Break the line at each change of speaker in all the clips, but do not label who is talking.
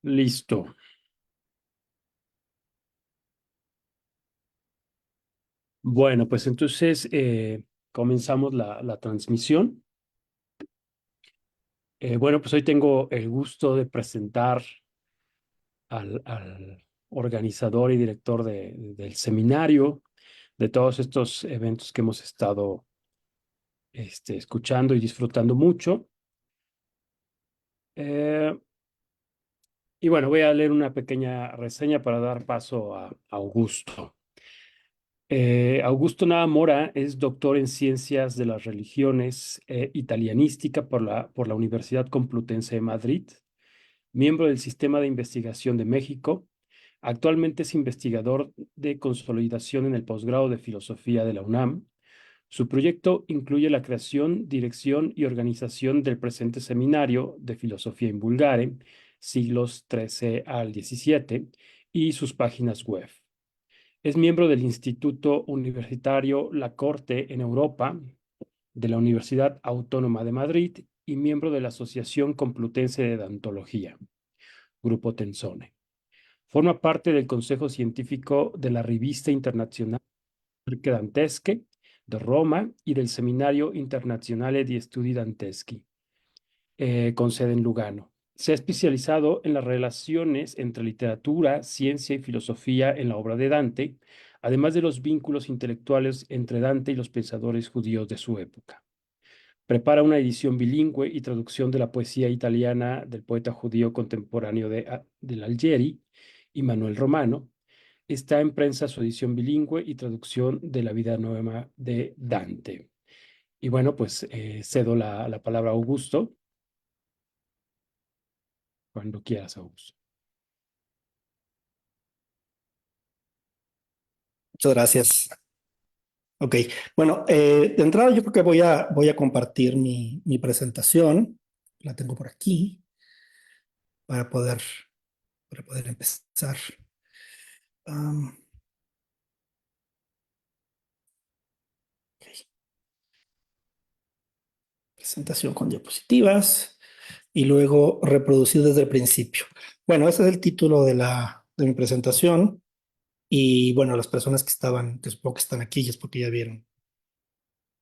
Listo. Bueno, pues entonces comenzamos la transmisión. Bueno, pues hoy tengo el gusto de presentar al organizador y director del seminario, de todos estos eventos que hemos estado escuchando y disfrutando mucho. Eh, y bueno, voy a leer una pequeña reseña para dar paso a Augusto. Augusto Nava Mora es doctor en Ciencias de las Religiones Italianística por la Universidad Complutense de Madrid, miembro del Sistema de Investigación de México. Actualmente es investigador de consolidación en el posgrado de Filosofía de la UNAM. Su proyecto incluye la creación, dirección y organización del presente seminario de Filosofía in Vulgare, siglos XIII al XVII, y sus páginas web. Es miembro del Instituto Universitario La Corte en Europa, de la Universidad Autónoma de Madrid y miembro de la Asociación Complutense de Dantología, Grupo Tensone. Forma parte del Consejo Científico de la Revista Internacional Dantesche de Roma y del Seminario Internazionale di Studi Danteschi, con sede en Lugano. Se ha especializado en las relaciones entre literatura, ciencia y filosofía en la obra de Dante, además de los vínculos intelectuales entre Dante y los pensadores judíos de su época. Prepara una edición bilingüe y traducción de la poesía italiana del poeta judío contemporáneo del Algeri, Immanuel Romano. Está en prensa su edición bilingüe y traducción de la vida nueva de Dante. Y bueno, pues cedo la palabra a Augusto, cuando quieras, Augusto.
Muchas gracias. Ok, bueno, de entrada yo creo que voy a compartir mi presentación. La tengo por aquí para poder, para poder empezar. Am, ok, presentación con diapositivas y luego reproducir desde el principio. Bueno, ese es el título de mi presentación y bueno, las personas que supongo que están aquí es porque ya vieron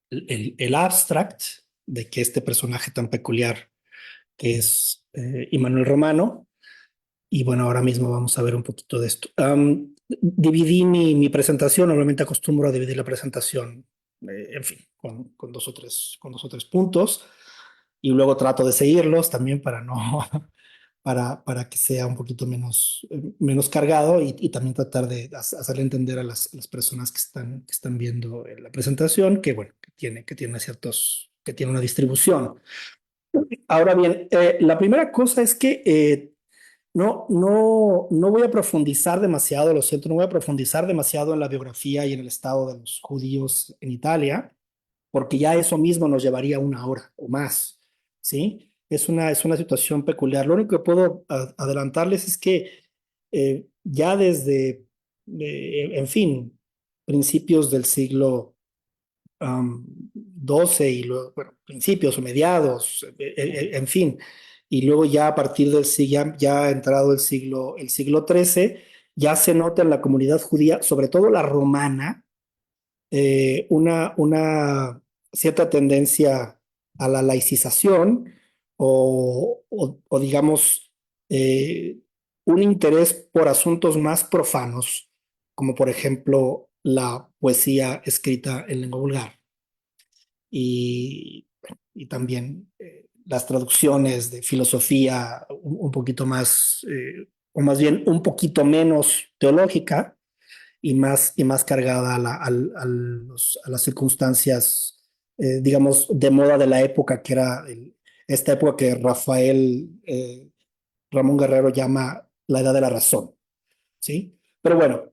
el abstract de que este personaje tan peculiar que es Immanuel Romano. Y bueno, ahora mismo vamos a ver un poquito de esto. Dividí mi presentación, normalmente acostumbro a dividir la presentación, en fin, con dos o tres puntos, y luego trato de seguirlos también para no, para que sea un poquito menos cargado y también tratar de hacerle entender a las personas que están viendo la presentación que, bueno, que tiene una distribución. Ahora bien, la primera cosa es que no voy a profundizar demasiado, lo siento, no voy a profundizar demasiado en la biografía y en el estado de los judíos en Italia, porque ya eso mismo nos llevaría una hora o más, ¿sí? Es una situación peculiar. Lo único que puedo adelantarles es que ya desde, en fin, principios del siglo 12 y luego, bueno, principios o mediados, en fin, y luego ya a partir del siglo, ya ha entrado el siglo XIII, ya se nota en la comunidad judía, sobre todo la romana, una cierta tendencia a la laicización o digamos, un interés por asuntos más profanos, como por ejemplo la poesía escrita en lengua vulgar y también las traducciones de filosofía un poquito más, o más bien un poquito menos teológica y más cargada a las circunstancias, digamos, de moda de la época, que era esta época que Ramón Guerrero llama la edad de la razón, ¿sí? Pero bueno,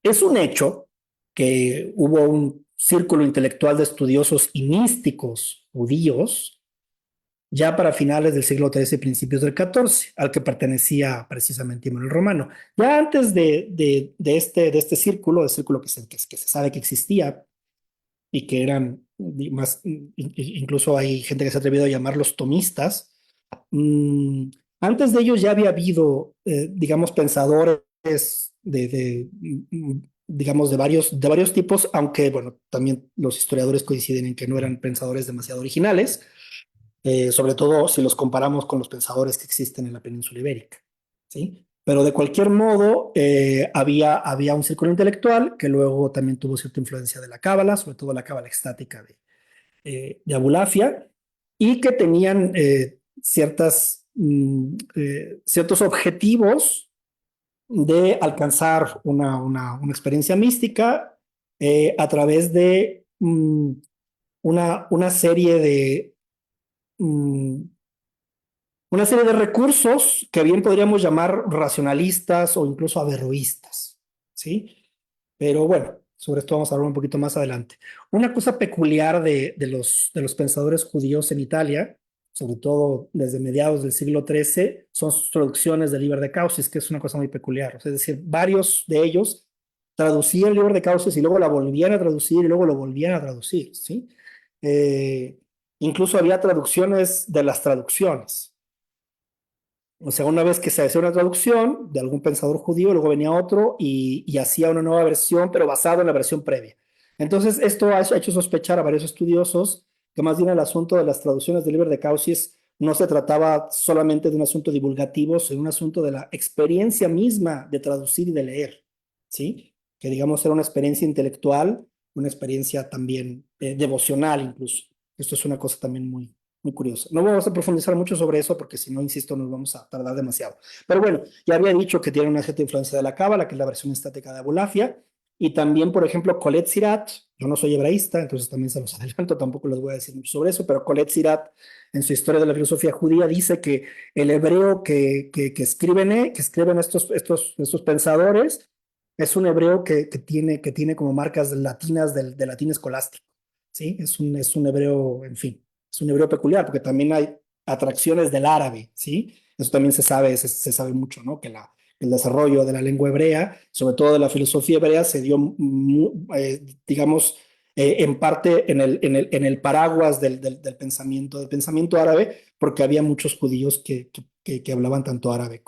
es un hecho que hubo un círculo intelectual de estudiosos y místicos judíos ya para finales del siglo XIII y principios del XIV, al que pertenecía precisamente Immanuel Romano. Ya antes de este círculo, el círculo que se sabe que existía y que eran más, incluso hay gente que se ha atrevido a llamarlos tomistas, Antes de ellos ya había habido, digamos, pensadores digamos, de varios tipos, aunque, bueno, también los historiadores coinciden en que no eran pensadores demasiado originales, sobre todo si los comparamos con los pensadores que existen en la península ibérica, ¿sí? Pero de cualquier modo, había un círculo intelectual que luego también tuvo cierta influencia de la cábala, sobre todo la cábala extática de Abulafia, y que tenían ciertos objetivos de alcanzar una experiencia mística a través de una serie mm, una serie de recursos que bien podríamos llamar racionalistas o incluso averroístas, ¿sí? Pero bueno, sobre esto vamos a hablar un poquito más adelante. Una cosa peculiar de los pensadores judíos en Italia, sobre todo desde mediados del siglo XIII, son sus traducciones del Liber de Causis, que es una cosa muy peculiar. O sea, es decir, varios de ellos traducían el Liber de Causis y luego la volvían a traducir y luego lo volvían a traducir, ¿sí? Eh, Incluso había traducciones de las traducciones. O sea, una vez que se hacía una traducción de algún pensador judío, luego venía otro y hacía una nueva versión, pero basado en la versión previa. Entonces, esto ha hecho sospechar a varios estudiosos que más bien el asunto de las traducciones del Liber de Causis no se trataba solamente de un asunto divulgativo, sino un asunto de la experiencia misma de traducir y de leer, ¿sí? Que digamos era una experiencia intelectual, una experiencia también devocional incluso. Esto es una cosa también muy curioso. No vamos a profundizar mucho sobre eso porque si no, insisto, nos vamos a tardar demasiado. Pero bueno, ya había dicho que tiene una cierta influencia de la cábala, que es la versión estática de Abulafia, y también, por ejemplo, Colette Sirat, yo no soy hebraísta, entonces también se los adelanto, tampoco les voy a decir mucho sobre eso, pero Colette Sirat, en su historia de la filosofía judía, dice que el hebreo que escriben estos pensadores es un hebreo que tiene como marcas latinas del latín escolástico, ¿sí? Es un hebreo, en fin, es un hebreo peculiar, porque también hay atracciones del árabe, ¿sí? Eso también se sabe mucho, ¿no? Que el desarrollo de la lengua hebrea, sobre todo de la filosofía hebrea, se dio, digamos, en parte en el paraguas del pensamiento árabe, porque había muchos judíos que hablaban tanto árabe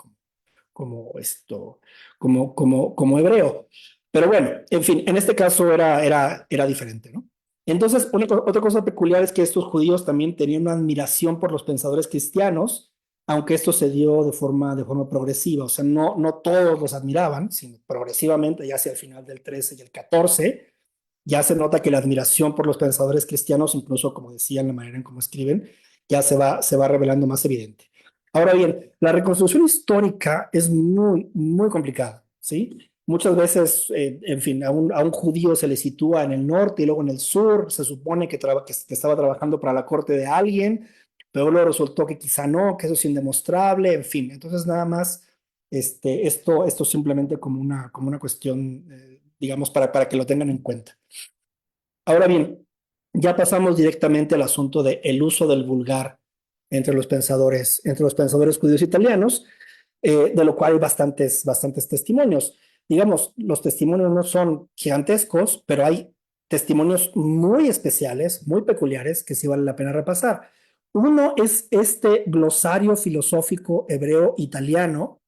como esto, como hebreo. Pero bueno, en fin, en este caso era diferente, ¿no? Entonces, otra cosa peculiar es que estos judíos también tenían una admiración por los pensadores cristianos, aunque esto se dio de forma progresiva. O sea, no todos los admiraban, sino progresivamente, ya hacia el final del 13 y el 14, ya se nota que la admiración por los pensadores cristianos, incluso como decían, la manera en cómo escriben, ya se va revelando más evidente. Ahora bien, la reconstrucción histórica es muy complicada, ¿sí? Muchas veces, en fin, a un judío se le sitúa en el norte y luego en el sur, se supone que estaba trabajando para la corte de alguien, pero luego resultó que quizá no, que eso es indemostrable, en fin. Entonces, nada más, esto simplemente como una cuestión, digamos, para que lo tengan en cuenta. Ahora bien, ya pasamos directamente al asunto del uso del vulgar entre los pensadores judíos italianos, de lo cual hay bastantes testimonios. Digamos, los testimonios no son gigantescos, pero hay testimonios muy especiales, muy peculiares, que sí vale la pena repasar. Uno es este glosario filosófico hebreo italiano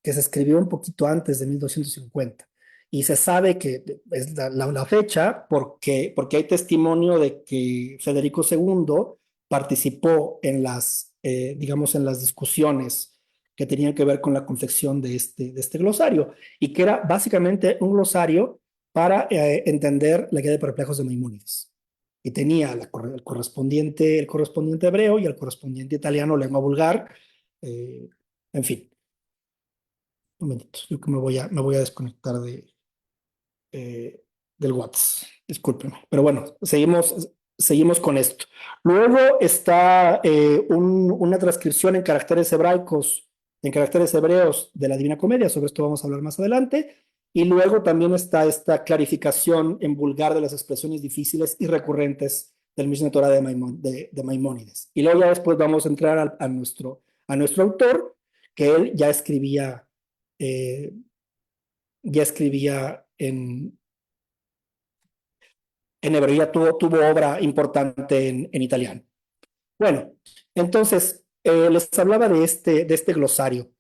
que se escribió un poquito antes de 1250. Y se sabe que es la fecha porque hay testimonio de que Federico II participó digamos, en las discusiones que tenían que ver con la confección de este glosario, y que era básicamente un glosario para entender la guía de perplejos de Maimónides. Y tenía el correspondiente hebreo y el correspondiente italiano, lengua vulgar, en fin. Un momentito, yo que me voy a desconectar del WhatsApp. Discúlpenme. Pero bueno, seguimos con esto. Luego está una transcripción en caracteres hebraicos, en caracteres hebreos de la Divina Comedia. Sobre esto vamos a hablar más adelante. Y luego también está esta clarificación en vulgar de las expresiones difíciles y recurrentes del Mishneh Torah de Maimónides. Y luego ya después vamos a entrar a nuestro autor, que él eh, ya escribía en hebreo, ya tuvo obra importante en italiano. Bueno, entonces, Les hablaba de este glosario.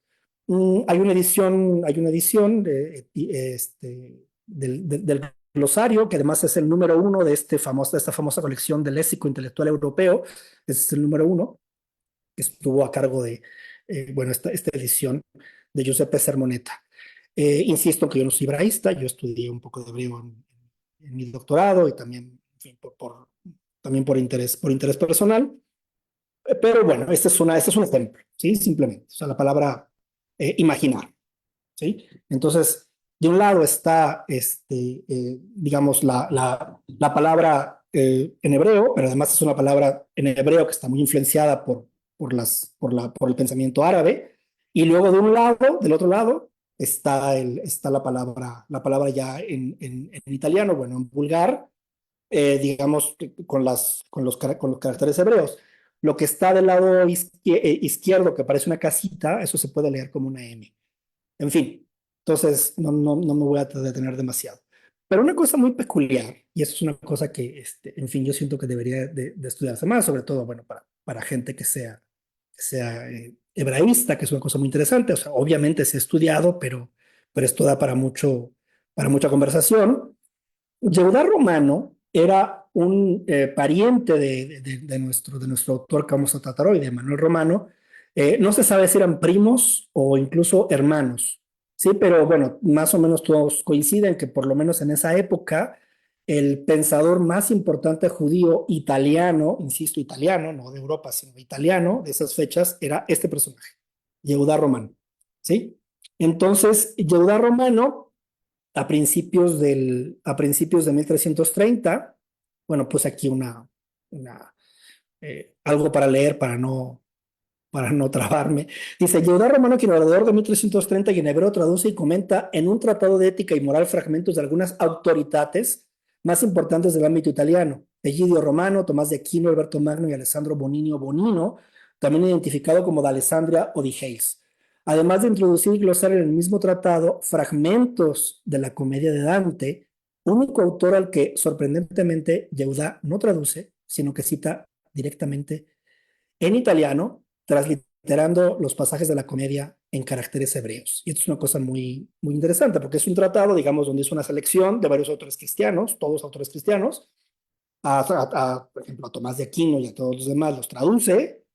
Hay una edición del glosario, que además es el número uno de esta famosa colección del léxico intelectual europeo. Ese es el número uno, que estuvo a cargo de, bueno, esta edición de Giuseppe Sermoneta. Insisto que yo no soy hebraísta, yo estudié un poco de hebreo en mi doctorado y también, en fin, también por interés personal. Pero bueno, este es un ejemplo, ¿sí? Simplemente, o sea, la palabra imaginar, ¿sí? Entonces, de un lado está, digamos, la palabra en hebreo, pero además es una palabra en hebreo que está muy influenciada por el pensamiento árabe. Y luego de un lado, del otro lado, está la palabra ya en italiano, bueno, en vulgar, digamos, con los caracteres hebreos. Lo que está del lado izquierdo, que parece una casita, eso se puede leer como una M. En fin, entonces no me voy a detener demasiado. Pero una cosa muy peculiar, y eso es una cosa que, en fin, yo siento que debería de estudiarse más, sobre todo, bueno, para gente que sea hebraísta, que es una cosa muy interesante. O sea, obviamente se ha estudiado, pero esto da para mucha conversación. Yehuda Romano era un pariente de nuestro autor que vamos a tratar hoy, de Manuel Romano. No se sabe si eran primos o incluso hermanos, ¿sí? Pero bueno, más o menos todos coinciden que por lo menos en esa época el pensador más importante judío italiano, insisto, italiano, no de Europa, sino italiano, de esas fechas, era este personaje, Yehuda Romano, ¿sí? Entonces, Yehuda Romano a principios de 1330. Bueno, pues aquí algo para leer para no trabarme. Dice, Yehuda Romano, quien alrededor de 1330 y en hebreo traduce y comenta en un tratado de ética y moral fragmentos de algunas autoridades más importantes del ámbito italiano. Egidio Romano, Tomás de Aquino, Alberto Magno y Alessandro Boninio Bonino, también identificado como de Alessandria o de Hales. Además de introducir y glosar en el mismo tratado fragmentos de la comedia de Dante, único autor al que sorprendentemente Yehuda no traduce, sino que cita directamente en italiano, transliterando los pasajes de la comedia en caracteres hebreos. Y esto es una cosa muy, muy interesante, porque es un tratado, digamos, donde es una selección de varios autores cristianos, todos autores cristianos, por ejemplo, a Tomás de Aquino y a todos los demás los traduce,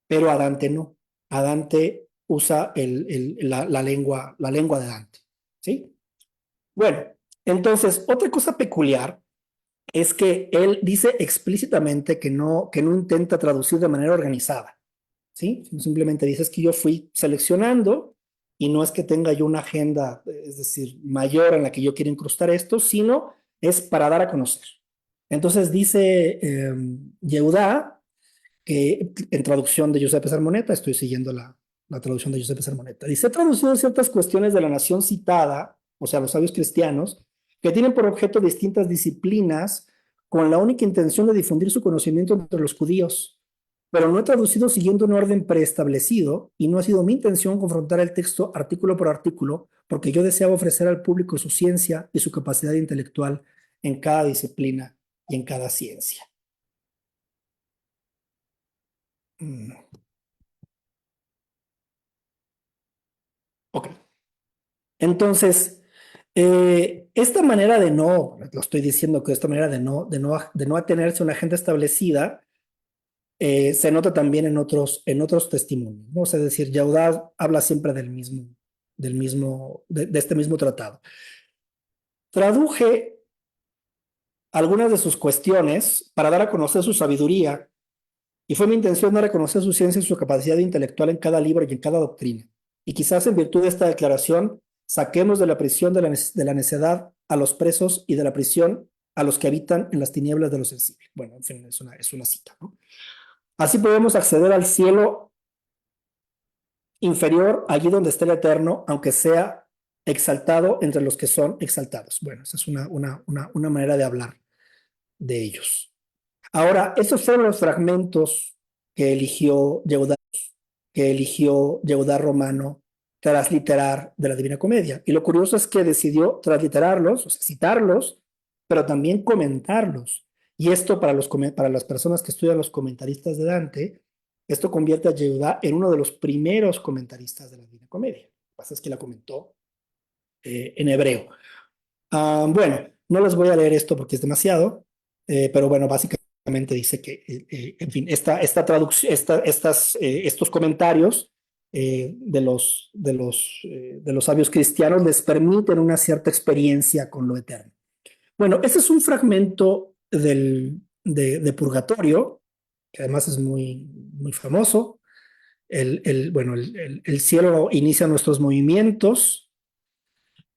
pero a Dante no. A Dante usa la lengua de Dante, ¿sí? Bueno, entonces, otra cosa peculiar es que él dice explícitamente que no intenta traducir de manera organizada, ¿sí? Simplemente dice es que yo fui seleccionando y no es que tenga yo una agenda, es decir, mayor en la que yo quiero incrustar esto, sino es para dar a conocer. Entonces dice Yehuda, que en traducción de Giuseppe Sermoneta, estoy siguiendo la traducción de Giuseppe Sermoneta, dice, he traducido ciertas cuestiones de la nación citada, o sea, los sabios cristianos, que tienen por objeto distintas disciplinas con la única intención de difundir su conocimiento entre los judíos, pero no he traducido siguiendo un orden preestablecido y no ha sido mi intención confrontar el texto artículo por artículo, porque yo deseaba ofrecer al público su ciencia y su capacidad intelectual en cada disciplina y en cada ciencia. Mm, ok. Entonces, esta manera de no, lo estoy diciendo que esta manera de no atenerse a una agenda establecida, se nota también en otros testimonios, ¿no? O sea, es decir, Yaudad habla siempre de este mismo tratado. Traduje algunas de sus cuestiones para dar a conocer su sabiduría, y fue mi intención dar a conocer su ciencia y su capacidad intelectual en cada libro y en cada doctrina. Y quizás en virtud de esta declaración, saquemos de la prisión de la necedad a los presos y de la prisión a los que habitan en las tinieblas de lo sensible. Bueno, en fin, es una cita, ¿no? Así podemos acceder al cielo inferior, allí donde está el eterno, aunque sea exaltado entre los que son exaltados. Bueno, esa es una manera de hablar de ellos. Ahora, esos fueron los fragmentos que eligió Yehuda Romano transliterar de la Divina Comedia. Y lo curioso es que decidió transliterarlos, o sea, citarlos, pero también comentarlos. Y esto para las personas que estudian los comentaristas de Dante Esto convierte a Yehudá en uno de los primeros comentaristas de la Divina Comedia. Lo que pasa es que la comentó en hebreo. Bueno, no les voy a leer esto porque es demasiado, pero bueno, básicamente dice que, en fin, esta traducción, estos comentarios de los sabios cristianos les permiten una cierta experiencia con lo eterno. Bueno, ese es un fragmento de Purgatorio, que además es muy, muy famoso. Bueno, el cielo inicia nuestros movimientos,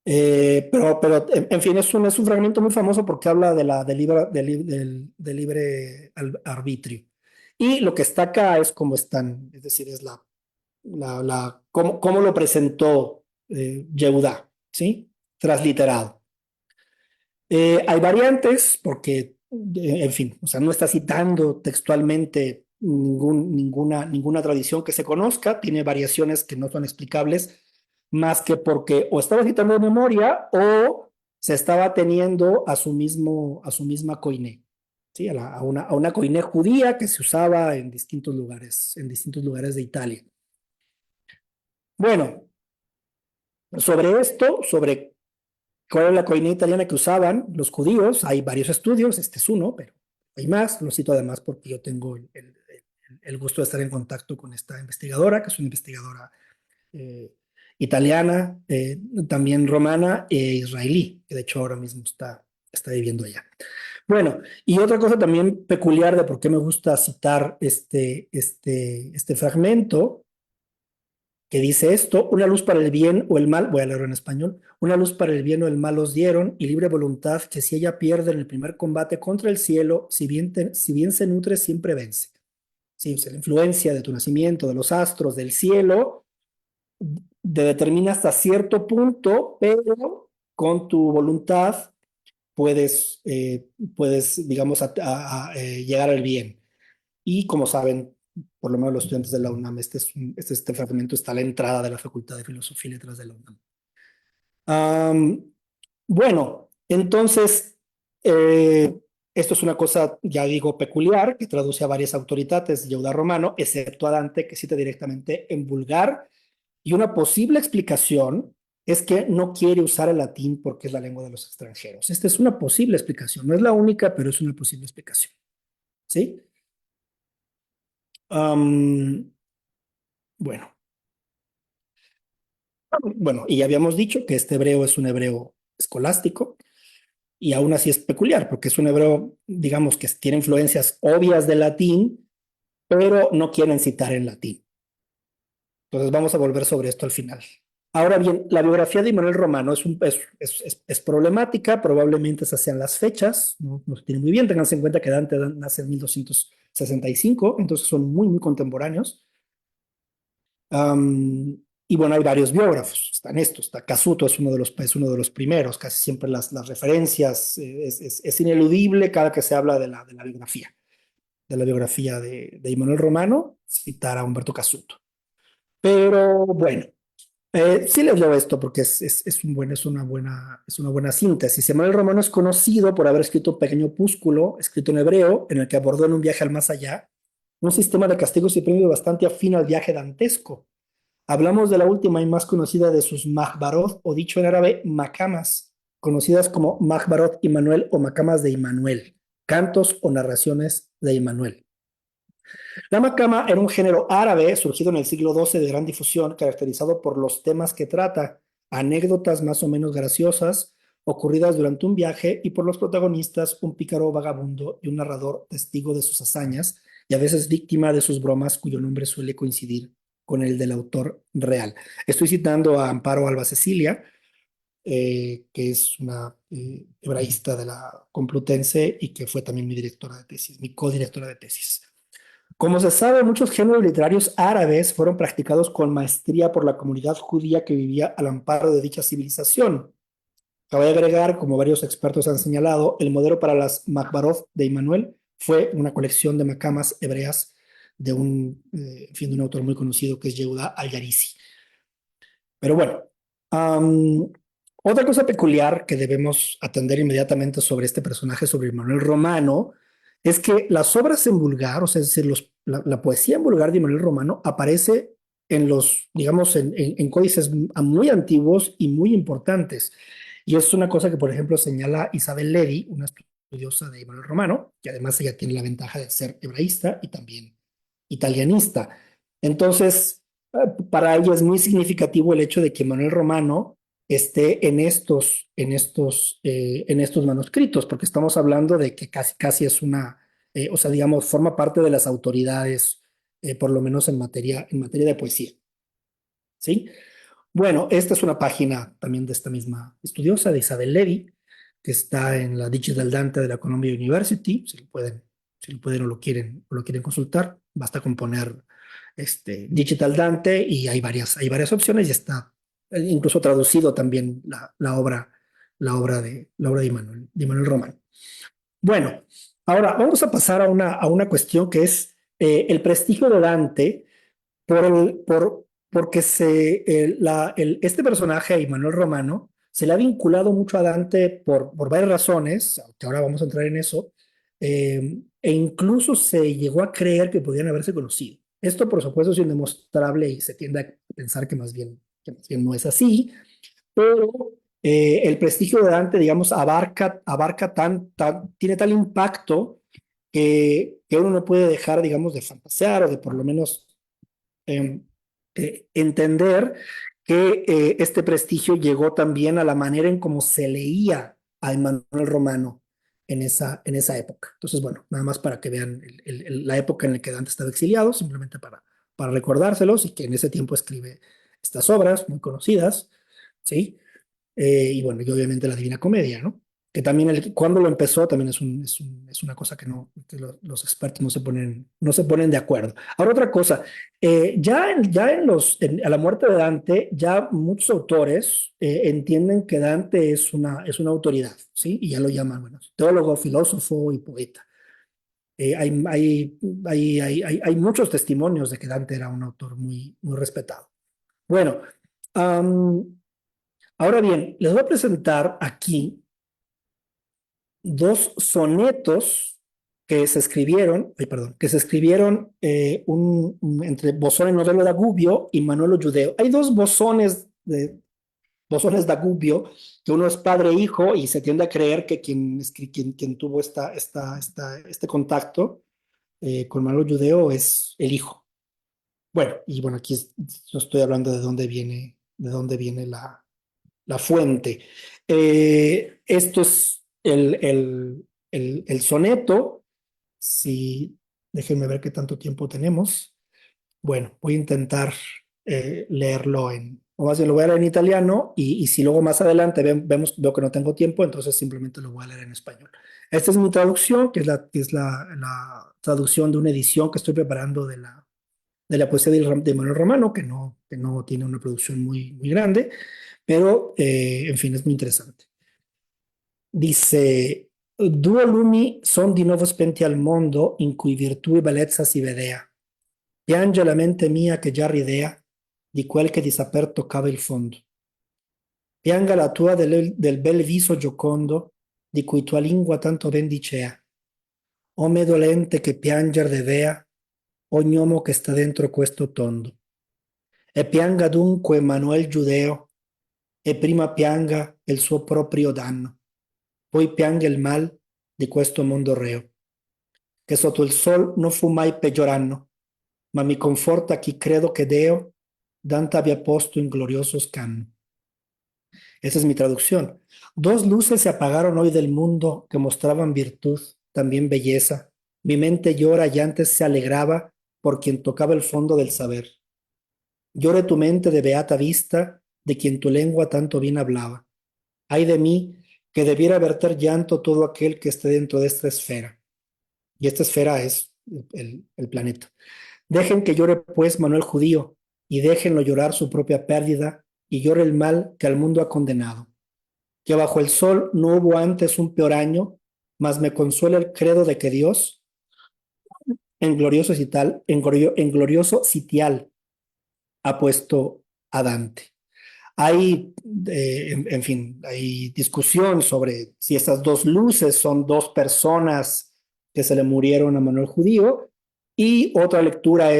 pero en fin, es un fragmento muy famoso porque habla del libre arbitrio. Y lo que está acá es cómo están, es decir, es cómo lo presentó Yehudá, ¿sí? Transliterado. Hay variantes porque, en fin, o sea, no está citando textualmente ninguna tradición que se conozca, tiene variaciones que no son explicables, más que porque o estaba citando de memoria o se estaba teniendo a su misma koiné, ¿sí? A una koiné judía que se usaba en distintos lugares de Italia. Bueno, sobre ¿cuál es la coinía italiana que usaban los judíos? Hay varios estudios, este es uno, pero hay más. Lo cito además porque yo tengo el gusto de estar en contacto con esta investigadora, que es una investigadora eh, italiana, también romana e israelí, que de hecho ahora mismo está viviendo allá. Bueno, y otra cosa también peculiar de por qué me gusta citar este fragmento que dice esto: una luz para el bien o el mal, voy a leerlo en español, una luz para el bien o el mal os dieron, y libre voluntad, que si ella pierde en el primer combate contra el cielo, si bien se nutre, siempre vence. Sí, o sea, la influencia de tu nacimiento, de los astros, del cielo, determina hasta cierto punto, pero con tu voluntad puedes digamos, llegar al bien. Y como saben, por lo menos los estudiantes de la UNAM, este fragmento está a la entrada de la Facultad de Filosofía y Letras de la UNAM. Bueno, entonces, eh, esto es una cosa, ya digo, peculiar, que traduce a varias autoridades, Yehuda Romano, excepto a Dante, que cita directamente en vulgar, y una posible explicación es que no quiere usar el latín porque es la lengua de los extranjeros. Esta es una posible explicación, no es la única, pero es una posible explicación, ¿sí? Bueno, bueno, y ya habíamos dicho que este hebreo es un hebreo escolástico y aún así es peculiar porque es un hebreo, digamos, que tiene influencias obvias del latín, pero no quieren citar en latín. Entonces vamos a volver sobre esto al final. Ahora bien, la biografía de Immanuel Romano es problemática, probablemente esas sean las fechas, no se tiene muy bien, tengan en cuenta que Dante nace en 1265, entonces son muy, muy contemporáneos. Y bueno, hay varios biógrafos, están estos, está Casuto es uno de los primeros, casi siempre las referencias, es ineludible cada que se habla de la biografía de Immanuel Romano, citar a Humberto Casuto. Pero bueno, sí les leo esto porque es una buena síntesis. Immanuel Romano es conocido por haber escrito un pequeño opúsculo, escrito en hebreo, en el que abordó en un viaje al más allá un sistema de castigos y premios bastante afín al viaje dantesco. Hablamos de la última y más conocida de sus Mahbarot, o dicho en árabe, Makamas, conocidas como Mahbarot Immanuel o Makamas de Immanuel, cantos o narraciones de Immanuel. La Makama era un género árabe surgido en el siglo XII de gran difusión, caracterizado por los temas que trata, anécdotas más o menos graciosas ocurridas durante un viaje, y por los protagonistas, un pícaro vagabundo y un narrador testigo de sus hazañas y a veces víctima de sus bromas, cuyo nombre suele coincidir con el del autor real. Estoy citando a Amparo Alba Cecilia, que es una hebraísta de la Complutense y que fue también mi directora de tesis, mi codirectora de tesis. Como se sabe, muchos géneros literarios árabes fueron practicados con maestría por la comunidad judía que vivía al amparo de dicha civilización. Cabe agregar, como varios expertos han señalado, el modelo para las Makbarot de Immanuel fue una colección de makamas hebreas en fin, de un autor muy conocido que es Yehuda al-Yarisi. Pero bueno, otra cosa peculiar que debemos atender inmediatamente sobre este personaje, sobre Immanuel Romano, es que las obras en vulgar, o sea, es decir, la poesía vulgar de Manuel Romano aparece en los, digamos, en códices muy antiguos y muy importantes. Y es una cosa que, por ejemplo, señala Isabel Levy, una estudiosa de Manuel Romano, que además ella tiene la ventaja de ser hebraísta y también italianista. Entonces, para ella es muy significativo el hecho de que Manuel Romano esté en estos manuscritos, porque estamos hablando de que casi, casi es una, o sea, digamos, forma parte de las autoridades, por lo menos en materia de poesía, ¿sí? Bueno, esta es una página también de esta misma estudiosa, de Isabel Levy, que está en la Digital Dante de la Columbia University, si lo pueden o lo quieren consultar, basta con poner Digital Dante y hay varias opciones y está incluso traducido también la obra de Manuel Román. Bueno, ahora vamos a pasar a una cuestión que es el prestigio de Dante porque este personaje, Immanuel Romano, se le ha vinculado mucho a Dante por varias razones, que ahora vamos a entrar en eso, e incluso se llegó a creer que podían haberse conocido. Esto, por supuesto, es indemostrable y se tiende a pensar que más bien no es así, pero el prestigio de Dante, digamos, tiene tal impacto que uno no puede dejar, digamos, de fantasear o de por lo menos eh, entender que este prestigio llegó también a la manera en cómo se leía a Emmanuel Romano en esa época. Entonces, bueno, nada más para que vean la época en la que Dante estaba exiliado, simplemente para recordárselos y que en ese tiempo escribe estas obras muy conocidas, ¿sí? Y bueno, y obviamente la Divina Comedia, ¿no? Que también cuando lo empezó también es una cosa que los expertos no se ponen de acuerdo. Ahora otra cosa, a la muerte de Dante, ya muchos autores entienden que Dante es una autoridad, ¿sí? Y ya lo llaman, bueno, teólogo, filósofo y poeta. Hay muchos testimonios de que Dante era un autor muy, muy respetado. Bueno, am, ahora bien, les voy a presentar aquí dos sonetos que se escribieron entre Bosone Novello da Gubbio y Manuelo Giudeo. Hay dos bosones da Gubbio, que uno es padre e hijo, y se tiende a creer que quien tuvo este contacto con Manuelo Giudeo es el hijo. Bueno, y bueno, aquí yo estoy hablando de dónde viene la fuente. Esto es el soneto. Si, déjenme ver qué tanto tiempo tenemos. Bueno, voy a intentar leerlo o más bien lo voy a leer en italiano y si luego más adelante veo que no tengo tiempo, entonces simplemente lo voy a leer en español. Esta es mi traducción, que es la traducción de una edición que estoy preparando de la poesía de Manuel Romano, que no tiene una producción muy, muy grande, pero en fin, es muy interesante. Dice, due lumi son di nuovo spenti al mondo in cui virtù e bellezza si vedea. Piange la mente mia che già ridea di quel che di saper toccava il fondo. Pianga la tua del bel viso giocondo di cui tua lingua tanto ben dicea. O me dolente che pianger devea ogni uomo che sta dentro questo tondo. E pianga dunque Manuel Giudeo e prima pianga il suo proprio danno. Poi piange il mal di questo mondo reo, che sotto il sol non fu mai peggioranno, ma mi conforta chi credo che Deo Dante abbia posto in glorioso scanno. Esa es mi traducción. Dos luces se apagaron hoy del mundo que mostraban virtud, también belleza. Mi mente llora y antes se alegraba por quien tocaba el fondo del saber. Llore tu mente de beata vista de quien tu lengua tanto bien hablaba. Ay de mí, que debiera verter llanto todo aquel que esté dentro de esta esfera. Y esta esfera es el planeta. Dejen que llore pues Manuel Judío, y déjenlo llorar su propia pérdida, y llore el mal que al mundo ha condenado. Que bajo el sol no hubo antes un peor año, mas me consuela el credo de que Dios, en glorioso sitial, ha puesto a Dante. En fin, hay discusión sobre si estas dos luces son dos personas que se le murieron a Manuel Judío, Y otra lectura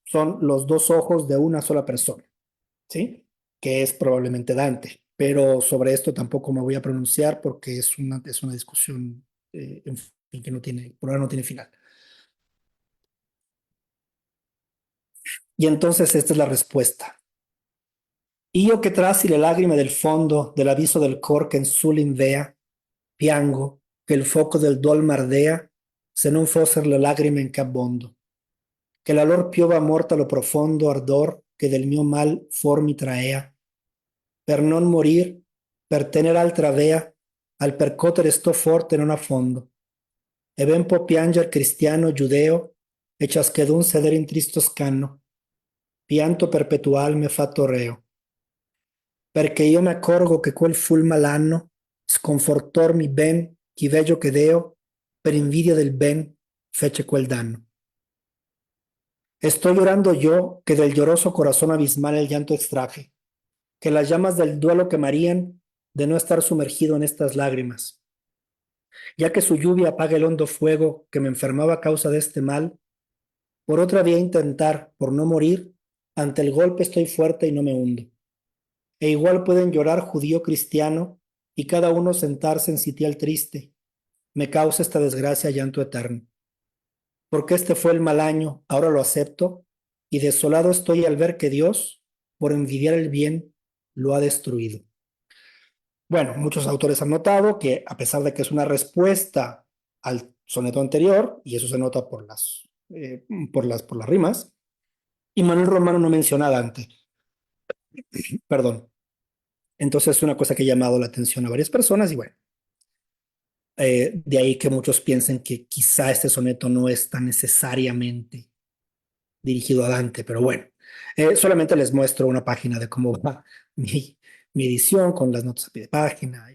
son los dos ojos de una sola persona, ¿sí? Que es probablemente Dante. Pero sobre esto tampoco me voy a pronunciar porque es una discusión en fin, que no tiene, por ahora no tiene final. Y entonces esta es la respuesta. Io che trassi le lacrime del fondo dell'abisso del cor che in su l'invea, piango che il fuoco del duol m'ardea, se non fosser le lacrime in che abbondo. Che la lor piova morta lo profondo ardor che del mio mal for mi traea, per non morir, per tener altra vea, al percotere sto forte non affondo. E ben può pianger cristiano giudeo, e ciaschedun sedere in tristo scanno. Pianto perpetual m'è fatto reo. Perché io mi accorgo che quel fu il malanno, sconfortormi ben, chi veggio che deo, per invidia del ben, fece quel danno. Estoy llorando yo, que del lloroso corazón abismal el llanto extraje, que las llamas del duelo quemarían de no estar sumergido en estas lágrimas. Ya que su lluvia apaga el hondo fuego que me enfermaba a causa de este mal, por otra vía intentar, por no morir, ante el golpe estoy fuerte y no me hundo. E igual pueden llorar judío cristiano y cada uno sentarse en sitial triste. Me causa esta desgracia llanto eterno. Porque este fue el mal año, ahora lo acepto, y desolado estoy al ver que Dios, por envidiar el bien, lo ha destruido. Bueno, muchos autores han notado que a pesar de que es una respuesta al soneto anterior, y eso se nota por las rimas, y Manuel Romano no menciona a Dante, perdón. Entonces es una cosa que ha llamado la atención a varias personas y bueno, de ahí que muchos piensen que quizá este soneto no es tan necesariamente dirigido a Dante, pero bueno, solamente les muestro una página de cómo va mi edición con las notas a pie de página,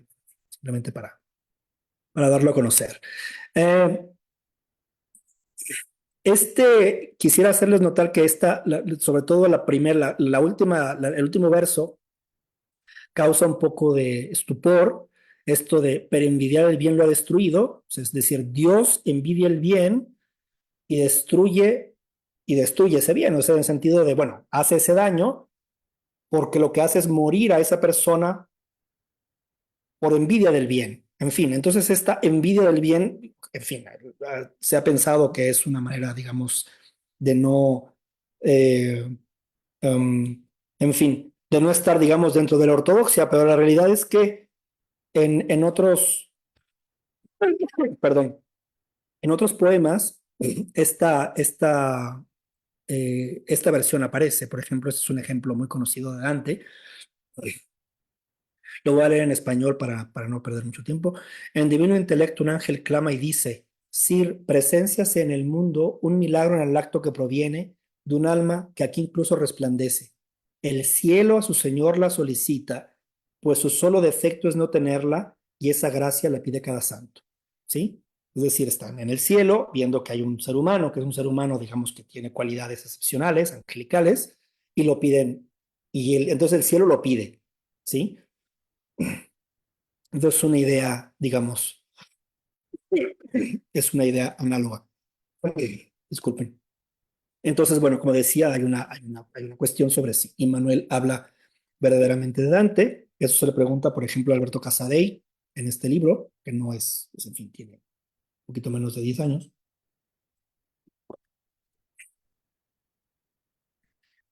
simplemente para darlo a conocer. Eh, quisiera hacerles notar que sobre todo la primera, la última, el último verso causa un poco de estupor, esto de, pero envidiar el bien lo ha destruido, es decir, Dios envidia el bien y destruye ese bien, o sea, en el sentido de, bueno, hace ese daño porque lo que hace es morir a esa persona por envidia del bien. En fin, entonces esta envidia del bien, en fin, se ha pensado que es una manera, digamos, de no, eh, um, en fin, de no estar, digamos, dentro de la ortodoxia, pero la realidad es que en otros, perdón, en otros poemas, esta versión aparece. Por ejemplo, este es un ejemplo muy conocido de Dante. Lo voy a leer en español para no perder mucho tiempo. En divino intelecto un ángel clama y dice, Sir, presénciase en el mundo un milagro en el acto que proviene de un alma que aquí incluso resplandece. El cielo a su Señor la solicita, pues su solo defecto es no tenerla y esa gracia la pide cada santo. ¿Sí? Es decir, están en el cielo viendo que hay un ser humano, que es un ser humano, digamos, que tiene cualidades excepcionales, angelicales, y lo piden, entonces el cielo lo pide, ¿sí? Entonces, una idea, digamos, es una idea análoga. Disculpen. Entonces, bueno, como decía, hay una cuestión sobre si Immanuel habla verdaderamente de Dante. Eso se le pregunta, por ejemplo, a Alberto Casadei en este libro, que no es, pues, en fin, tiene un poquito menos de 10 años.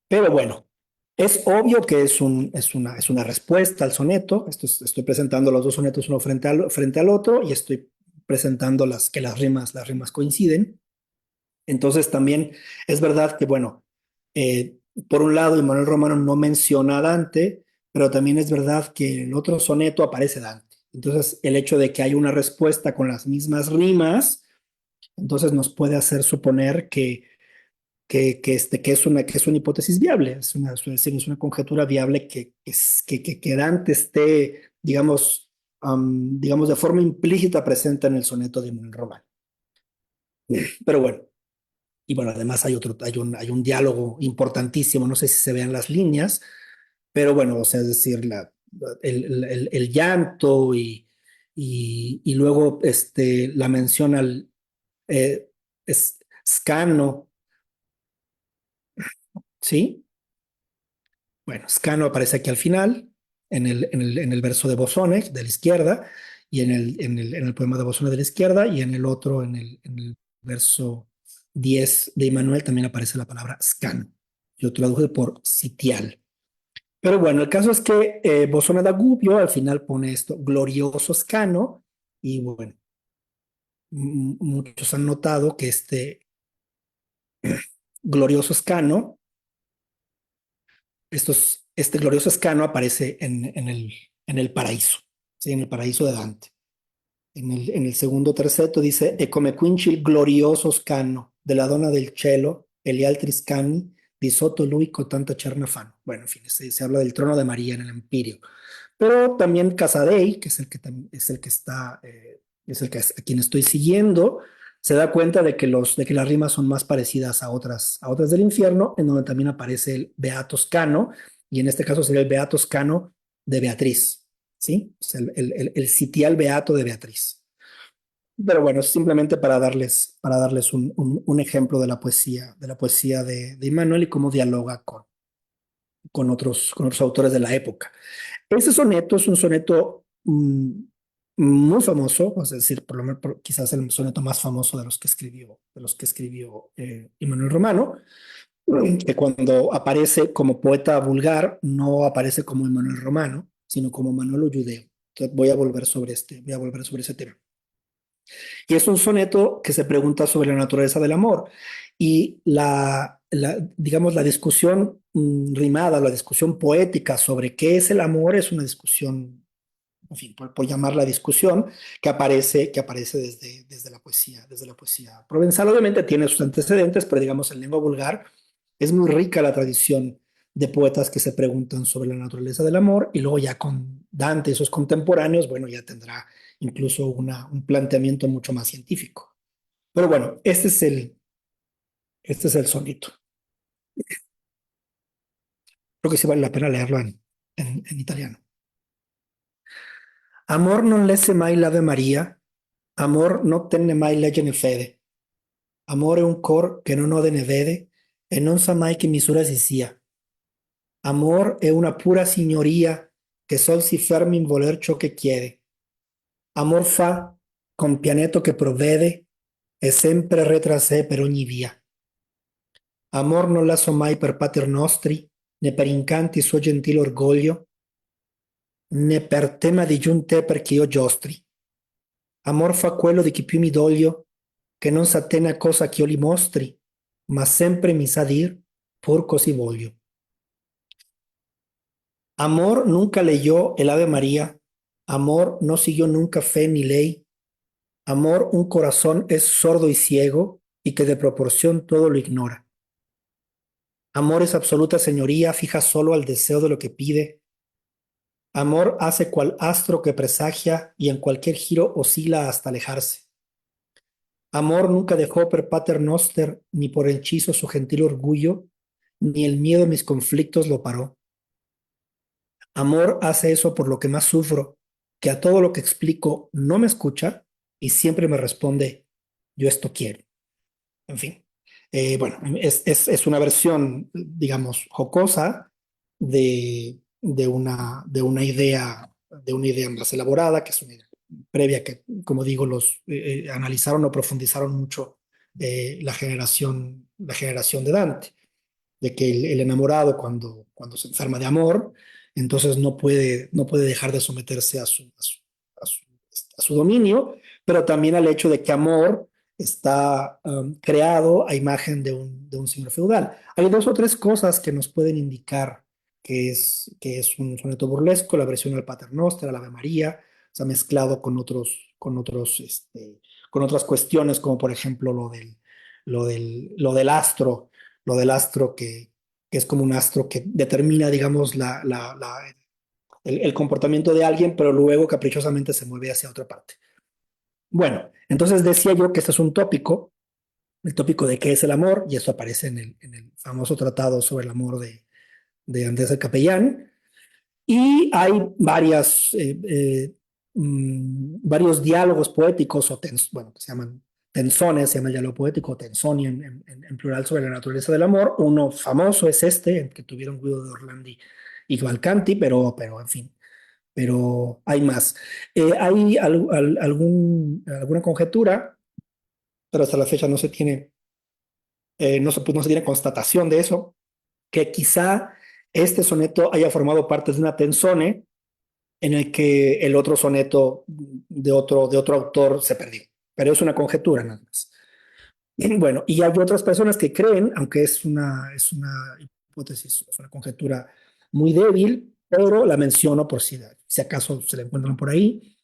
Pero bueno, es obvio que es una respuesta al soneto. Estoy presentando los dos sonetos uno frente al otro y estoy presentando que las rimas coinciden. Entonces también es verdad que, bueno, por un lado, Manuel Romano no menciona a Dante, pero también es verdad que en el otro soneto aparece Dante. Entonces, el hecho de que hay una respuesta con las mismas rimas, entonces nos puede hacer suponer que es una hipótesis viable, es una conjetura viable que Dante esté, digamos, digamos, de forma implícita presente en el soneto de Manuel Romano. Pero bueno. Y bueno, además hay un diálogo importantísimo, no sé si se vean las líneas, pero bueno, o sea, es decir, el llanto y luego la mención al Scano, ¿sí? Bueno, Scano aparece aquí al final, en el verso de Bosone de la izquierda, y en el poema de Bosone de la izquierda, y en el otro, en el verso 10 de Immanuel, también aparece la palabra Scano. Yo traduje por sitial. Pero bueno, el caso es que Bosone da Gubbio al final pone esto, glorioso Scano, y bueno, muchos han notado que este glorioso Scano, este glorioso Scano aparece en el paraíso, ¿sí? En el paraíso de Dante. En el segundo terceto dice, e come quinci il glorioso Scano, della donna del cielo, e gli altri scani, di sotto lui con tanta cernafano. Bueno, en fin, se habla del trono de María en el Empirio. Pero también Casadei, que es a quien estoy siguiendo, se da cuenta de que las rimas son más parecidas a otras del infierno, en donde también aparece el Beato Scano, y en este caso sería el Beato Scano de Beatriz, ¿sí? O sea, el sitial Beato de Beatriz. Pero bueno, es simplemente para darles un ejemplo de la poesía de Immanuel y cómo dialoga con otros autores de la época. Ese soneto es un soneto muy famoso, es decir, por lo menos quizás el soneto más famoso de los que escribió Immanuel Romano, que cuando aparece como poeta vulgar, no aparece como Immanuel Romano, sino como Manolo Judeo. Entonces voy a volver sobre ese tema. Y es un soneto que se pregunta sobre la naturaleza del amor. Y digamos, la discusión rimada, la discusión poética sobre qué es el amor es una discusión, en fin, por llamarla discusión, que aparece desde la poesía provenzal. Obviamente tiene sus antecedentes, pero digamos, en lengua vulgar es muy rica la tradición de poetas que se preguntan sobre la naturaleza del amor, y luego ya con Dante y sus contemporáneos, bueno, ya tendrá incluso un planteamiento mucho más científico. Pero bueno, este es el soneto. Creo que sí vale la pena leerlo en italiano. Amor non lesse mai l'Ave Maria, amor non tenne mai legge né fede. Amore è un cor che non ode né vede e non sa mai che misura si sia. Amor è una pura signoria che sol si fermi in voler ciò che chiede. Amor fa con pianeto che provvede e sempre retra sé per ogni via. Amor non lasso mai per pater nostri, né per incanti suo gentile orgoglio, né per tema di giunte perché io giostri. Amor fa quello di chi più mi doglio, che non s'attene a cosa che io li mostri, ma sempre mi sa dir, pur così voglio. Amor nunca leyó el Ave María, amor no siguió nunca fe ni ley, amor un corazón es sordo y ciego y que de proporción todo lo ignora. Amor es absoluta señoría, fija solo al deseo de lo que pide. Amor hace cual astro que presagia y en cualquier giro oscila hasta alejarse. Amor nunca dejó per pater noster, ni por hechizo su gentil orgullo, ni el miedo a mis conflictos lo paró. Amor hace eso por lo que más sufro, que a todo lo que explico no me escucha y siempre me responde, yo esto quiero. En fin, bueno, es una versión, digamos, jocosa de una idea más elaborada, que es una idea previa que, como digo, los analizaron o profundizaron mucho la generación de Dante, de que el enamorado cuando se enferma de amor, entonces no puede dejar de someterse a su, a su dominio, pero también al hecho de que amor está creado a imagen de un señor feudal. Hay dos o tres cosas que nos pueden indicar que es un soneto burlesco: la versión al Pater Noster, al Ave María, se ha mezclado con otras cuestiones, como por ejemplo lo del astro que es como un astro que determina, digamos, el comportamiento de alguien, pero luego caprichosamente se mueve hacia otra parte. Bueno, entonces decía yo que este es un tópico, el tópico de qué es el amor, y esto aparece en el famoso tratado sobre el amor de Andrés el Capellán, y hay varios diálogos poéticos, bueno, que se llaman tenzones, se llama el diálogo poético, tenzoni en plural sobre la naturaleza del amor. Uno famoso es este, el que tuvieron Guido de Orlandi y Cavalcanti, pero en fin, pero hay más. Hay alguna conjetura, pero hasta la fecha no se tiene, no se tiene constatación de eso, que quizá este soneto haya formado parte de una tenzone en el que el otro soneto de otro autor se perdió. Pero es una conjetura nada más. Bueno, y hay otras personas que creen, aunque es una hipótesis, es una conjetura muy débil, pero la menciono por si acaso se la encuentran por ahí,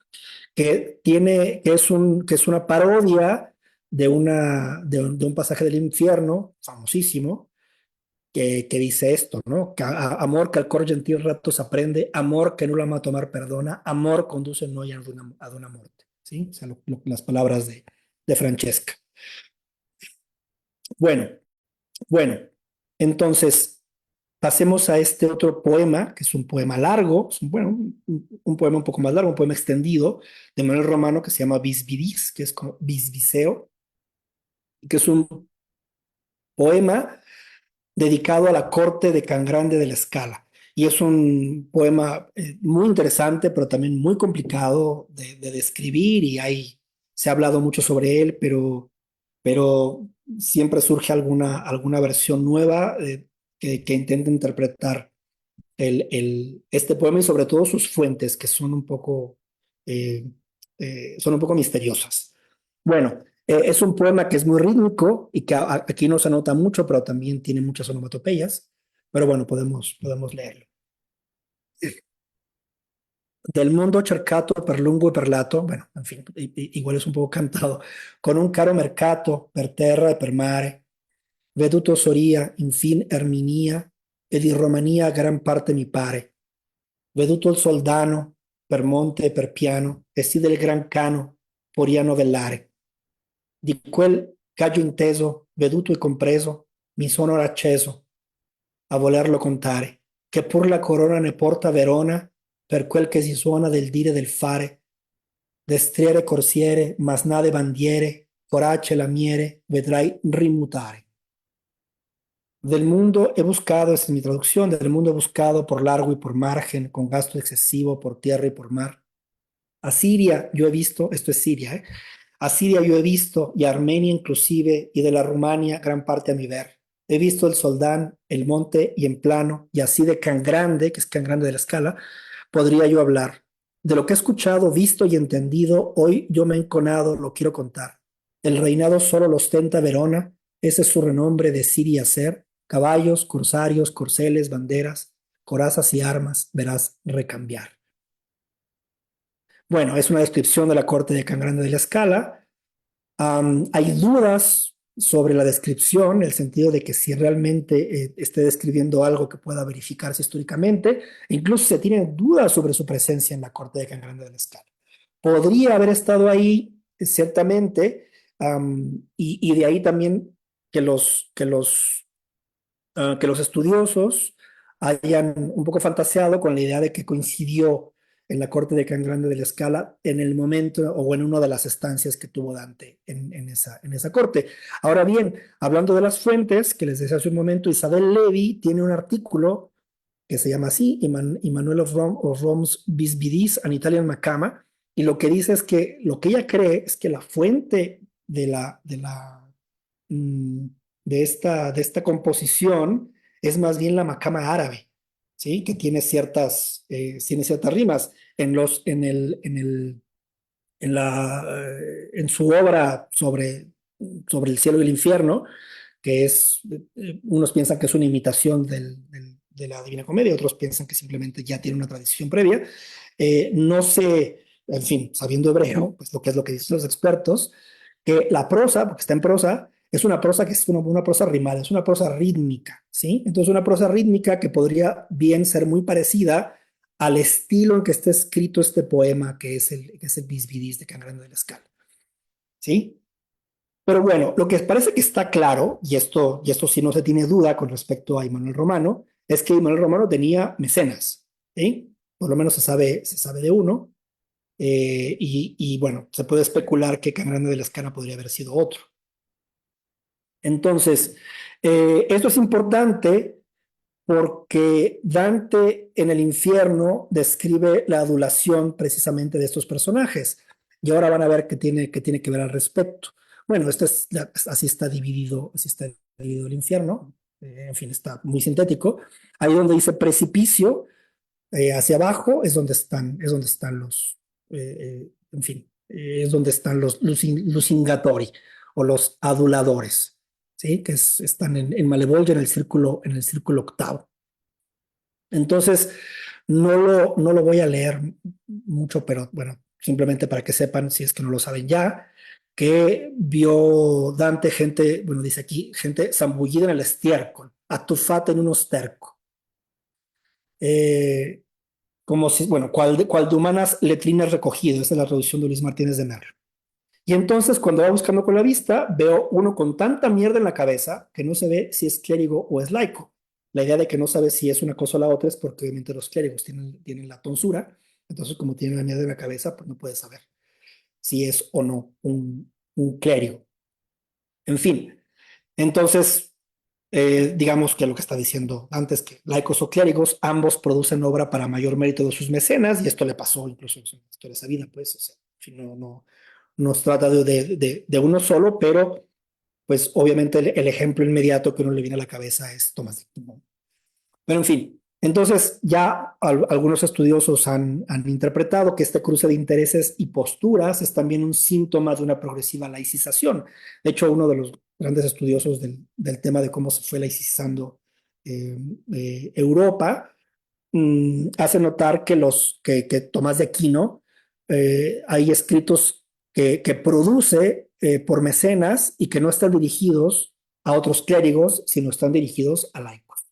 que es una parodia de un pasaje del infierno famosísimo, que dice esto, ¿no? Amor que al cor gentil ratos aprende, amor que no la ama a tomar perdona, amor conduce no ya a una muerte, ¿sí? O sea, las palabras de Francesca. Bueno, bueno, entonces pasemos a este otro poema, que es un poema largo, bueno, un poema un poco más largo, un poema extendido de Manuel Romano que se llama Bisbidis, que es como bisbiseo, que es un poema dedicado a la corte de Can Grande de la Scala. Y es un poema muy interesante, pero también muy complicado de describir y se ha hablado mucho sobre él, pero siempre surge alguna versión nueva que intenta interpretar este poema y sobre todo sus fuentes, que eh, son un poco misteriosas. Bueno, es un poema que es muy rítmico y que aquí no se anota mucho, pero también tiene muchas onomatopeyas. Pero bueno, podemos leerlo. Del mondo cercato per lungo e per lato, bueno, en fin, igual es un poco cantado, con un caro mercato per terra e per mare, veduto Soria, infin Erminia, e di Romania gran parte mi pare, veduto il soldano per monte e per piano, e sì del gran cano, poriano vellare. Di quel caggio inteso, veduto e compreso, mi sono ora acceso a volerlo contare, che pur la corona ne porta Verona, per quel che si suona del dire e del fare, destriere corsiere, masnade bandiere, corace lamiere, vedrai rimutare. Del mundo he buscado, esa es mi traducción, del mundo he buscado por largo y por margen, con gasto excesivo por tierra y por mar. A Siria yo he visto, esto es Siria, ¿eh? A Siria yo he visto, y a Armenia inclusive, y de la Rumania gran parte a mi ver. He visto el Soldán, el monte y en plano, y así de Can Grande, que es Can Grande de la Escala, podría yo hablar. De lo que he escuchado, visto y entendido, hoy yo me he enconado, lo quiero contar. El reinado solo lo ostenta Verona, ese es su renombre de Siria ser, caballos, corsarios, corceles, banderas, corazas y armas, verás recambiar. Bueno, es una descripción de la corte de Can Grande de la Escala. Hay dudas sobre la descripción, en el sentido de que si realmente esté describiendo algo que pueda verificarse históricamente, e incluso se tienen dudas sobre su presencia en la corte de Can Grande de la Escala. Podría haber estado ahí, ciertamente, y de ahí también que los estudiosos hayan un poco fantaseado con la idea de que coincidió en la corte de Can Grande de la Scala en el momento o en una de las estancias que tuvo Dante en esa corte. Ahora bien, hablando de las fuentes, que les decía hace un momento, Isabel Levi tiene un artículo que se llama así, Immanuel of Rome's Bisbidis, an Italian Macama, y lo que dice es que lo que ella cree es que la fuente mm, de esta composición es más bien la macama árabe, ¿sí? Que tiene ciertas rimas. En su obra sobre el cielo y el infierno, que unos piensan que es una imitación de la Divina Comedia, otros piensan que simplemente ya tiene una tradición previa. No sé, en fin, sabiendo hebreo, pues lo que es lo que dicen los expertos, que la prosa, porque está en prosa, es una prosa que es una prosa rimada, es una prosa rítmica, ¿sí? Entonces una prosa rítmica que podría bien ser muy parecida al estilo en que está escrito este poema, que es el Bisbidis de Can Grande de la Escala, ¿sí? Pero bueno, lo que parece que está claro, y esto sí no se tiene duda con respecto a Immanuel Romano, es que Immanuel Romano tenía mecenas, ¿sí? Por lo menos se sabe de uno, Bueno, se puede especular que Can Grande de la Escala podría haber sido otro. Entonces, esto es importante porque Dante en el infierno describe la adulación precisamente de estos personajes. Y ahora van a ver qué tiene que ver al respecto. Bueno, así está dividido el infierno. En fin, está muy sintético. Ahí donde dice precipicio, hacia abajo es donde están en fin, es donde están los lusingatori o los aduladores, ¿sí? Están en Malevolge en el círculo octavo. Entonces, no lo voy a leer mucho, pero bueno, simplemente para que sepan, si es que no lo saben ya, que vio Dante gente, bueno, dice aquí, gente zambullida en el estiércol, atufata en un osterco. Eh, Como si, bueno, cual de humanas letrinas recogido, esa es la traducción de Luis Martínez de Merlo. Y entonces, cuando va buscando con la vista, veo uno con tanta mierda en la cabeza que no se ve si es clérigo o es laico. La idea de que no sabe si es una cosa o la otra es porque obviamente los clérigos tienen la tonsura, entonces como tienen la mierda en la cabeza, pues no puede saber si es o no un clérigo. En fin, entonces, digamos que lo que está diciendo antes, que laicos o clérigos, ambos producen obra para mayor mérito de sus mecenas, y esto le pasó incluso en la historia de esa vida, pues, o sea, en fin, no se trata de uno solo, pero pues obviamente el ejemplo inmediato que uno le viene a la cabeza es Tomás de Aquino. Pero en fin, entonces ya algunos estudiosos han interpretado que este cruce de intereses y posturas es también un síntoma de una progresiva laicización. De hecho, uno de los grandes estudiosos del tema de cómo se fue laicizando eh, Europa hace notar que Tomás de Aquino hay escritos que produce por mecenas y que no están dirigidos a otros clérigos, sino están dirigidos a laicos.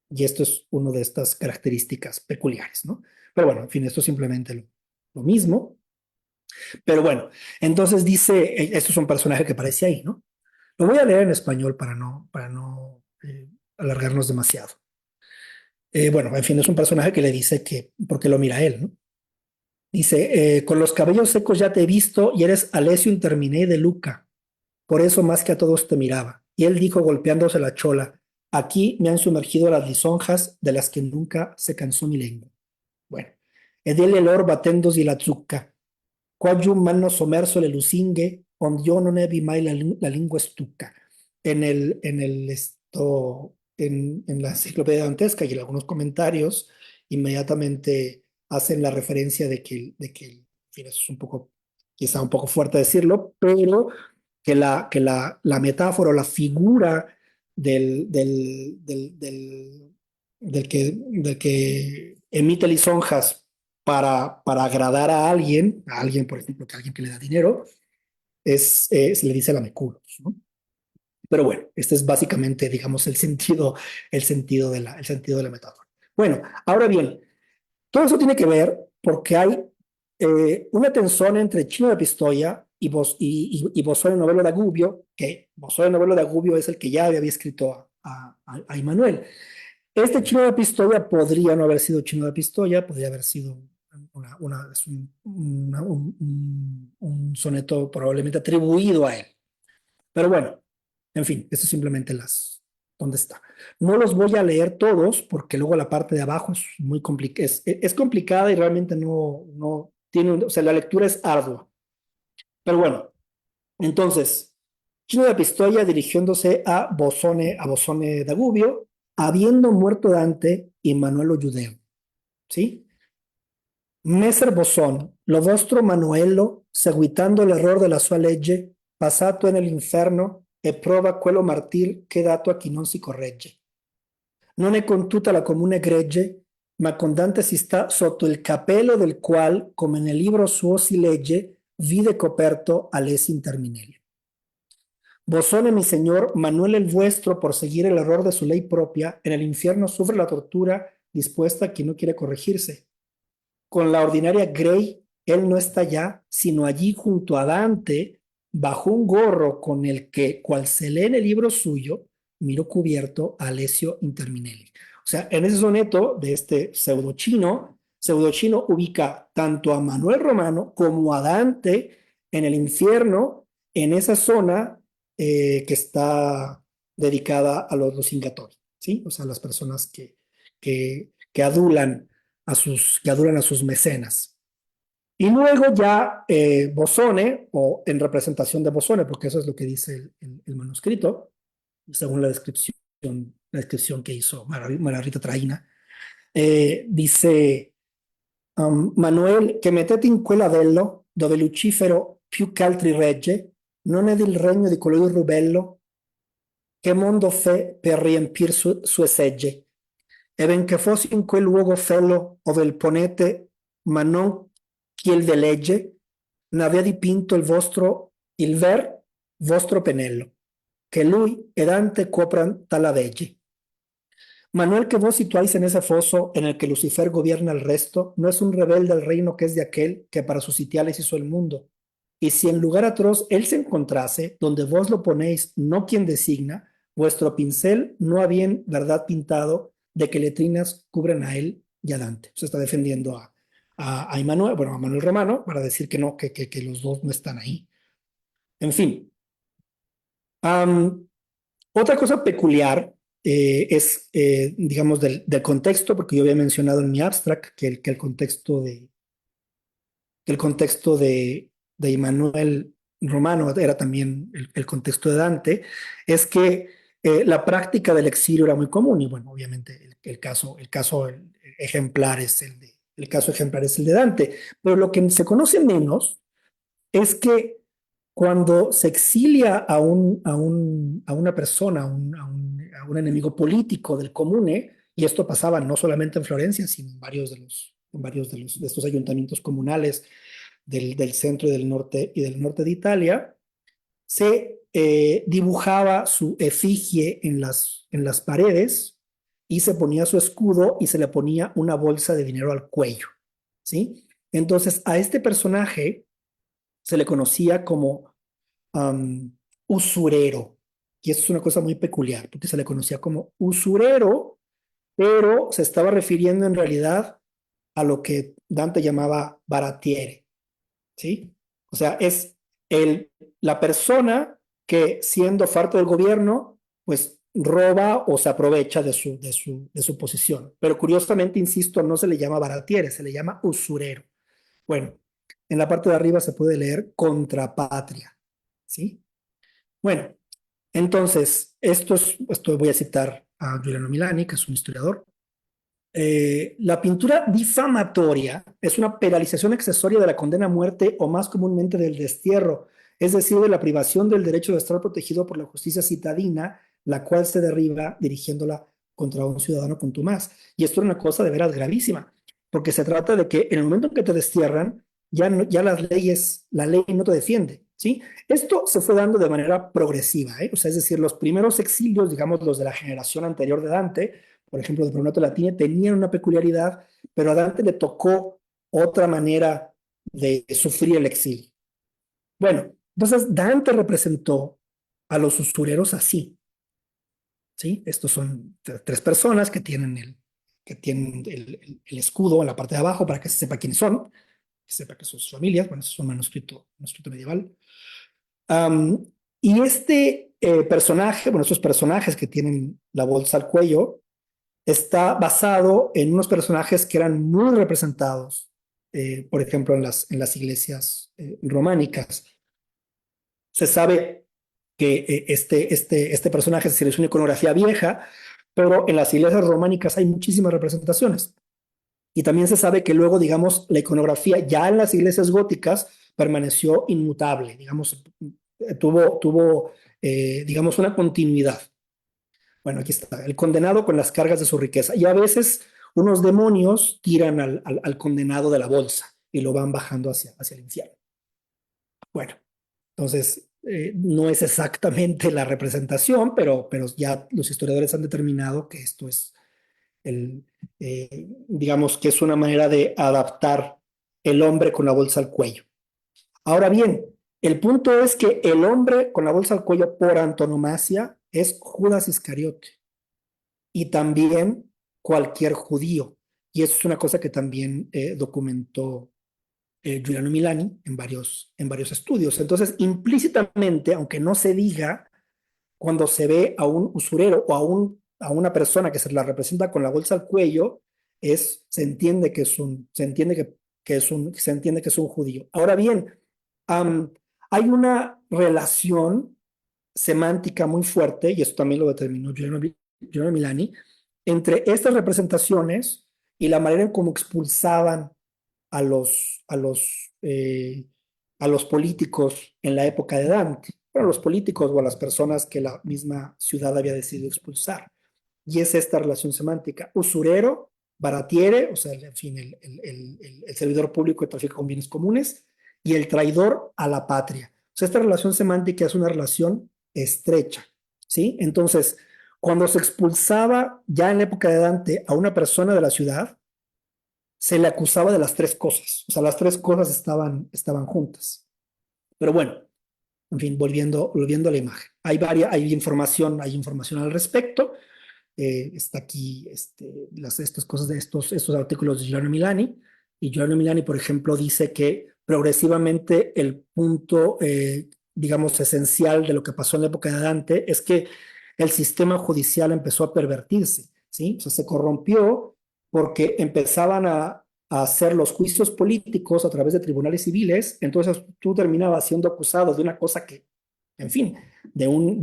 Y esto es una de estas características peculiares, ¿no? Pero bueno, en fin, esto es simplemente lo mismo. Pero bueno, entonces dice, esto es un personaje que aparece ahí, ¿no? Lo voy a leer en español para no alargarnos demasiado. Bueno, en fin, es un personaje que le dice que, porque lo mira él, ¿no? Dice, con los cabellos secos ya te he visto y eres Alessio Interminé de Luca. Por eso más que a todos te miraba. Y él dijo golpeándose la chola, aquí me han sumergido las lisonjas de las que nunca se cansó mi lengua. Bueno, ed el elor batendos y la zucca, quagium manno sommerso le lusinghe, ond yo non ebbi mai la lingua stucca. En la enciclopedia dantesca y en algunos comentarios, inmediatamente hacen la referencia en fin, eso es un poco, quizá un poco fuerte decirlo, pero la metáfora o la figura del que emite lisonjas para agradar a alguien, por ejemplo, que alguien que le da dinero, se le dice lameculos, ¿no? Pero bueno, este es básicamente, digamos, el sentido de la metáfora. Bueno, ahora bien, todo eso tiene que ver porque hay una tensión entre Chino de Pistoia y Bossuet Novelo de Agubio, que Bossuet Novelo de Agubio es el que ya había escrito a Immanuel. Este Chino de Pistoia podría no haber sido Chino de Pistoia, podría haber sido un soneto probablemente atribuido a él. Pero bueno, en fin, esto es simplemente ¿dónde está? No los voy a leer todos porque luego la parte de abajo es muy complicada, es complicada y realmente no tiene, o sea, la lectura es ardua. Pero bueno, entonces, Chino de Pistoia dirigiéndose a Bosone d'Agubio, habiendo muerto Dante y Manuelo Judeo, ¿sí? Messer Bosón, lo vostro Manuelo, seguitando l'error della sua legge, passato nell'inferno e prova quello martir che dato a chi non si corregge. Non è con tutta la comune gregge, ma con Dante si sta sotto il capello del qual, come nel libro suo si legge, vide coperto a lesi interminelli. Bosone, mi señor, Manuel el vuestro, por seguir el error de su ley propia, en el infierno sufre la tortura dispuesta a quien no quiere corregirse. Con la ordinaria Grey, él no está ya, sino allí junto a Dante, bajo un gorro con el que, cual se lee en el libro suyo, miro cubierto a Alessio Interminelli. O sea, en ese soneto de este pseudo chino, pseudochino ubica tanto a Manuel Romano como a Dante en el infierno, en esa zona que está dedicada a los cingatori, ¿sí? O sea, las personas que adulan que adulan a sus mecenas. Y luego ya Bosone, o en representación de Bosone, porque eso es lo que dice el manuscrito, según la descripción que hizo Margarita Traina, dice Manuel, che mettete in quella dello, dove Lucifero più ch'altri regge, non è il regno di colui rubello, che mondo fe per riempir sue segge. E benché fossi in quel luogo fello, ove il ponete, ma non chi il de legge, n'aveva dipinto il ver vostro penello, che lui e Dante copran tala veggi. Manuel, que vos situáis en ese foso en el que Lucifer gobierna el resto, no es un rebelde al reino que es de aquel que para sus sitiales hizo el mundo. Y si en lugar atroz él se encontrase, donde vos lo ponéis, no quien designa, vuestro pincel no ha bien verdad pintado de que letrinas cubren a él y a Dante. Se está defendiendo a Emmanuel, bueno, a Manuel Romano, para decir que no, que los dos no están ahí. En fin. Um, Otra cosa peculiar es, digamos, del contexto, porque yo había mencionado en mi abstract que el contexto de Immanuel Romano era también el contexto de Dante, es que la práctica del exilio era muy común y bueno, obviamente el caso ejemplar es el caso ejemplar es el de Dante, pero lo que se conoce menos es que cuando se exilia a una persona, a un enemigo político del comune, y esto pasaba no solamente en Florencia, sino de estos ayuntamientos comunales del centro y del norte de Italia, se dibujaba su efigie en las paredes y se ponía su escudo y se le ponía una bolsa de dinero al cuello, ¿sí? Entonces a este personaje se le conocía como usurero. Y eso es una cosa muy peculiar, porque se le conocía como usurero, pero se estaba refiriendo en realidad a lo que Dante llamaba baratiere, ¿sí? O sea, es la persona que siendo farto del gobierno, pues roba o se aprovecha de su posición. Pero curiosamente, insisto, no se le llama baratiere, se le llama usurero. Bueno, en la parte de arriba se puede leer contrapatria, ¿sí? Bueno, entonces, esto voy a citar a Giuliano Milani, que es un historiador. La pintura difamatoria es una penalización accesoria de la condena a muerte o más comúnmente del destierro, es decir, de la privación del derecho de estar protegido por la justicia citadina, la cual se derriba dirigiéndola contra un ciudadano contumaz. Y esto es una cosa de veras gravísima, porque se trata de que en el momento en que te destierran, ya la ley no te defiende, ¿sí? Esto se fue dando de manera progresiva, ¿eh? O sea, es decir, los primeros exilios, digamos, los de la generación anterior de Dante, por ejemplo, de Brunoto Latini, tenían una peculiaridad, pero a Dante le tocó otra manera de sufrir el exilio. Bueno, entonces Dante representó a los usureros así, ¿sí? Estos son tres personas que tienen el escudo en la parte de abajo para que se sepa quiénes son, que sepa que son sus familias. Bueno, eso es un manuscrito medieval. Um, y este personaje, bueno, estos personajes que tienen la bolsa al cuello, está basado en unos personajes que eran muy representados, por ejemplo, en las iglesias románicas. Se sabe que este personaje se es una iconografía vieja, pero en las iglesias románicas hay muchísimas representaciones. Y también se sabe que luego, digamos, la iconografía ya en las iglesias góticas permaneció inmutable, digamos, digamos, una continuidad. Bueno, aquí está, el condenado con las cargas de su riqueza. Y a veces unos demonios tiran al condenado de la bolsa y lo van bajando hacia el infierno. Bueno, entonces no es exactamente la representación, pero ya los historiadores han determinado que esto es digamos que es una manera de adaptar el hombre con la bolsa al cuello. Ahora bien, el punto es que el hombre con la bolsa al cuello por antonomasia es Judas Iscariote y también cualquier judío. Y eso es una cosa que también documentó Giuliano Milani en varios estudios. Entonces, implícitamente, aunque no se diga, cuando se ve a un usurero o a una persona que se la representa con la bolsa al cuello, se entiende que es se entiende que es un judío. Ahora bien, um, hay una relación semántica muy fuerte, y eso también lo determinó Giuliano Milani, entre estas representaciones y la manera en cómo expulsaban a a los políticos en la época de Dante, bueno, los políticos o a las personas que la misma ciudad había decidido expulsar. Y es esta relación semántica. Usurero, baratiere, o sea, en fin, el servidor público que trafica con bienes comunes, y el traidor a la patria. O sea, esta relación semántica es una relación estrecha, ¿sí? Entonces, cuando se expulsaba ya en la época de Dante a una persona de la ciudad, se le acusaba de las tres cosas. O sea, las tres cosas estaban juntas. Pero bueno, en fin, volviendo a la imagen. Hay información al respecto. Está aquí estas cosas de estos artículos de Giuliano Milani. Y Giuliano Milani, por ejemplo, dice que progresivamente el punto, digamos, esencial de lo que pasó en la época de Dante es que el sistema judicial empezó a pervertirse, ¿sí? O sea, se corrompió porque empezaban a hacer los juicios políticos a través de tribunales civiles, entonces tú terminabas siendo acusado de una cosa que, en fin, de un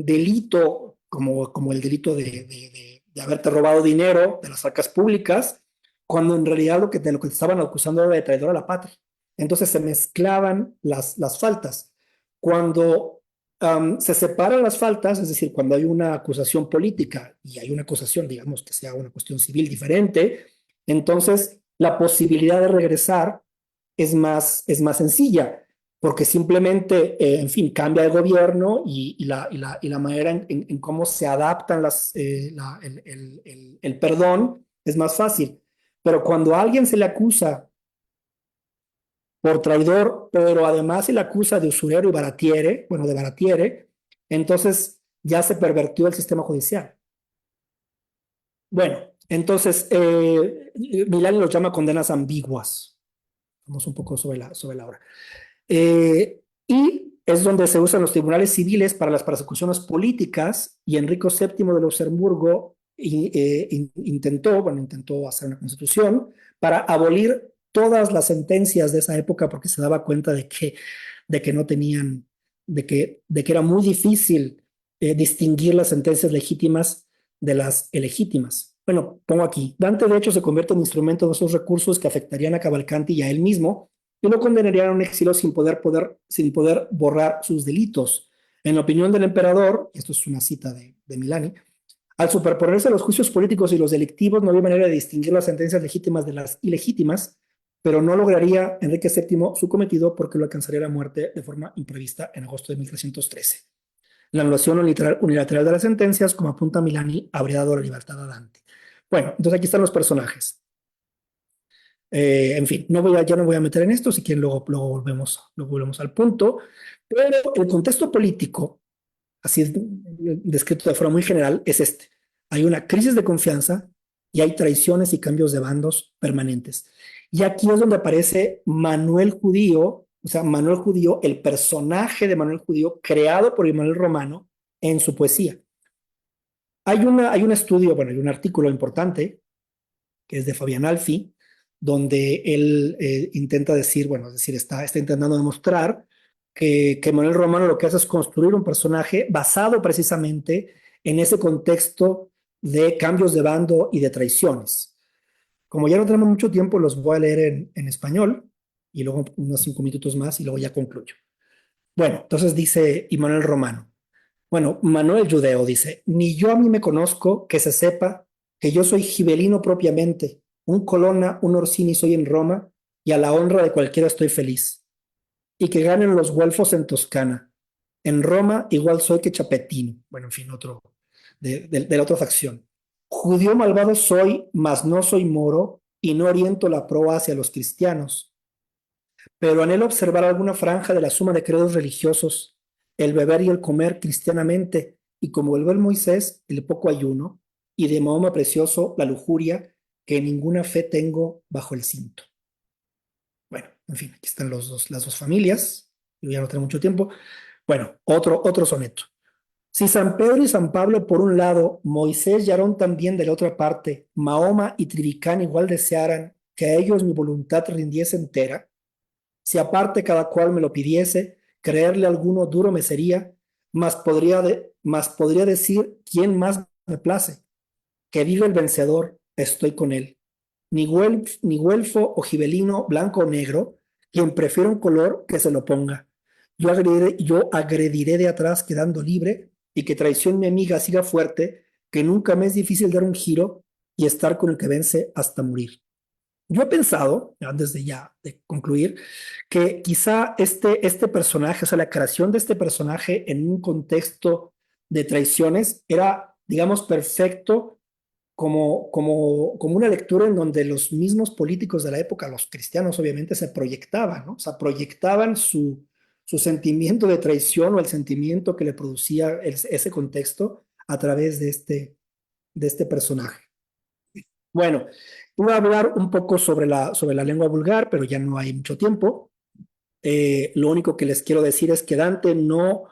delito como el delito de haberte robado dinero de las arcas públicas, cuando en realidad de lo que te estaban acusando era de traidor a la patria. Entonces se mezclaban las faltas. Cuando se separan las faltas, es decir, cuando hay una acusación política y hay una acusación, digamos, que sea una cuestión civil diferente, entonces la posibilidad de regresar es más sencilla, porque simplemente, en fin, cambia el gobierno y la manera en cómo se adaptan el perdón es más fácil. Pero cuando a alguien se le acusa por traidor, pero además se le acusa de usurero y baratiere, bueno, de baratiere, entonces ya se pervertió el sistema judicial. Bueno, entonces Milani los llama condenas ambiguas. Vamos un poco sobre la obra. Y es donde se usan los tribunales civiles para las persecuciones políticas, y Enrico VII de Luxemburgo intentó hacer una constitución para abolir todas las sentencias de esa época porque se daba cuenta de que no tenían, de que era muy difícil distinguir las sentencias legítimas de las ilegítimas. Bueno, pongo aquí, Dante de hecho se convierte en instrumento de esos recursos que afectarían a Cavalcanti y a él mismo, y lo condenarían a un exilio sin poder borrar sus delitos. En la opinión del emperador, esto es una cita de Milani, al superponerse los juicios políticos y los delictivos, no había manera de distinguir las sentencias legítimas de las ilegítimas, pero no lograría Enrique VII su cometido porque lo alcanzaría la muerte de forma imprevista en agosto de 1313. La anulación unilateral de las sentencias, como apunta Milani, habría dado la libertad a Dante. Bueno, entonces aquí están los personajes. En fin, ya no voy a meter en esto, si quieren luego volvemos al punto, pero el contexto político, así descrito de forma muy general, es este. Hay una crisis de confianza y hay traiciones y cambios de bandos permanentes. Y aquí es donde aparece Manuel Judío, o sea, Manuel Judío, el personaje de Manuel Judío creado por Manuel Romano en su poesía. Hay un estudio, bueno, hay un artículo importante que es de Fabián Alfi, donde él intenta decir, bueno, es decir, está intentando demostrar que Manuel Romano lo que hace es construir un personaje basado precisamente en ese contexto de cambios de bando y de traiciones. Como ya no tenemos mucho tiempo, los voy a leer en español y luego unos 5 minutos más y luego ya concluyo. Bueno, entonces dice Manuel Romano. Bueno, Manuel Judeo dice, ni yo a mí me conozco que se sepa que yo soy gibelino propiamente, un Colonna, un Orsini soy en Roma, y a la honra de cualquiera estoy feliz. Y que ganen los güelfos en Toscana. En Roma igual soy que Chapetino. Bueno, en fin, otro, de la otra facción. Judío malvado soy, mas no soy moro, y no oriento la proa hacia los cristianos. Pero anhelo observar alguna franja de la suma de credos religiosos, el beber y el comer cristianamente, y como el buen Moisés, el poco ayuno, y de Mahoma precioso la lujuria, que ninguna fe tengo bajo el cinto. Bueno, en fin, aquí están las dos familias. Yo ya no tengo mucho tiempo. Bueno, otro soneto. Si San Pedro y San Pablo por un lado, Moisés y Aarón también de la otra parte, Mahoma y Tribicán igual desearan que a ellos mi voluntad rindiese entera, si aparte cada cual me lo pidiese, creerle alguno duro me sería, mas podría decir quién más me place, que vive el vencedor, estoy con él. Ni güelfo o gibelino, blanco o negro, quien prefiera un color que se lo ponga. Yo agrediré de atrás quedando libre y que traición mi amiga siga fuerte, que nunca me es difícil dar un giro y estar con el que vence hasta morir. Yo he pensado, antes de ya de concluir, que quizá este personaje, o sea, la creación de este personaje en un contexto de traiciones era, digamos, perfecto como una lectura en donde los mismos políticos de la época, los cristianos obviamente, se proyectaban, ¿no? O sea, proyectaban su sentimiento de traición o el sentimiento que le producía ese contexto a través de este personaje. Bueno, voy a hablar un poco sobre la lengua vulgar, pero ya no hay mucho tiempo. Lo único que les quiero decir es que Dante no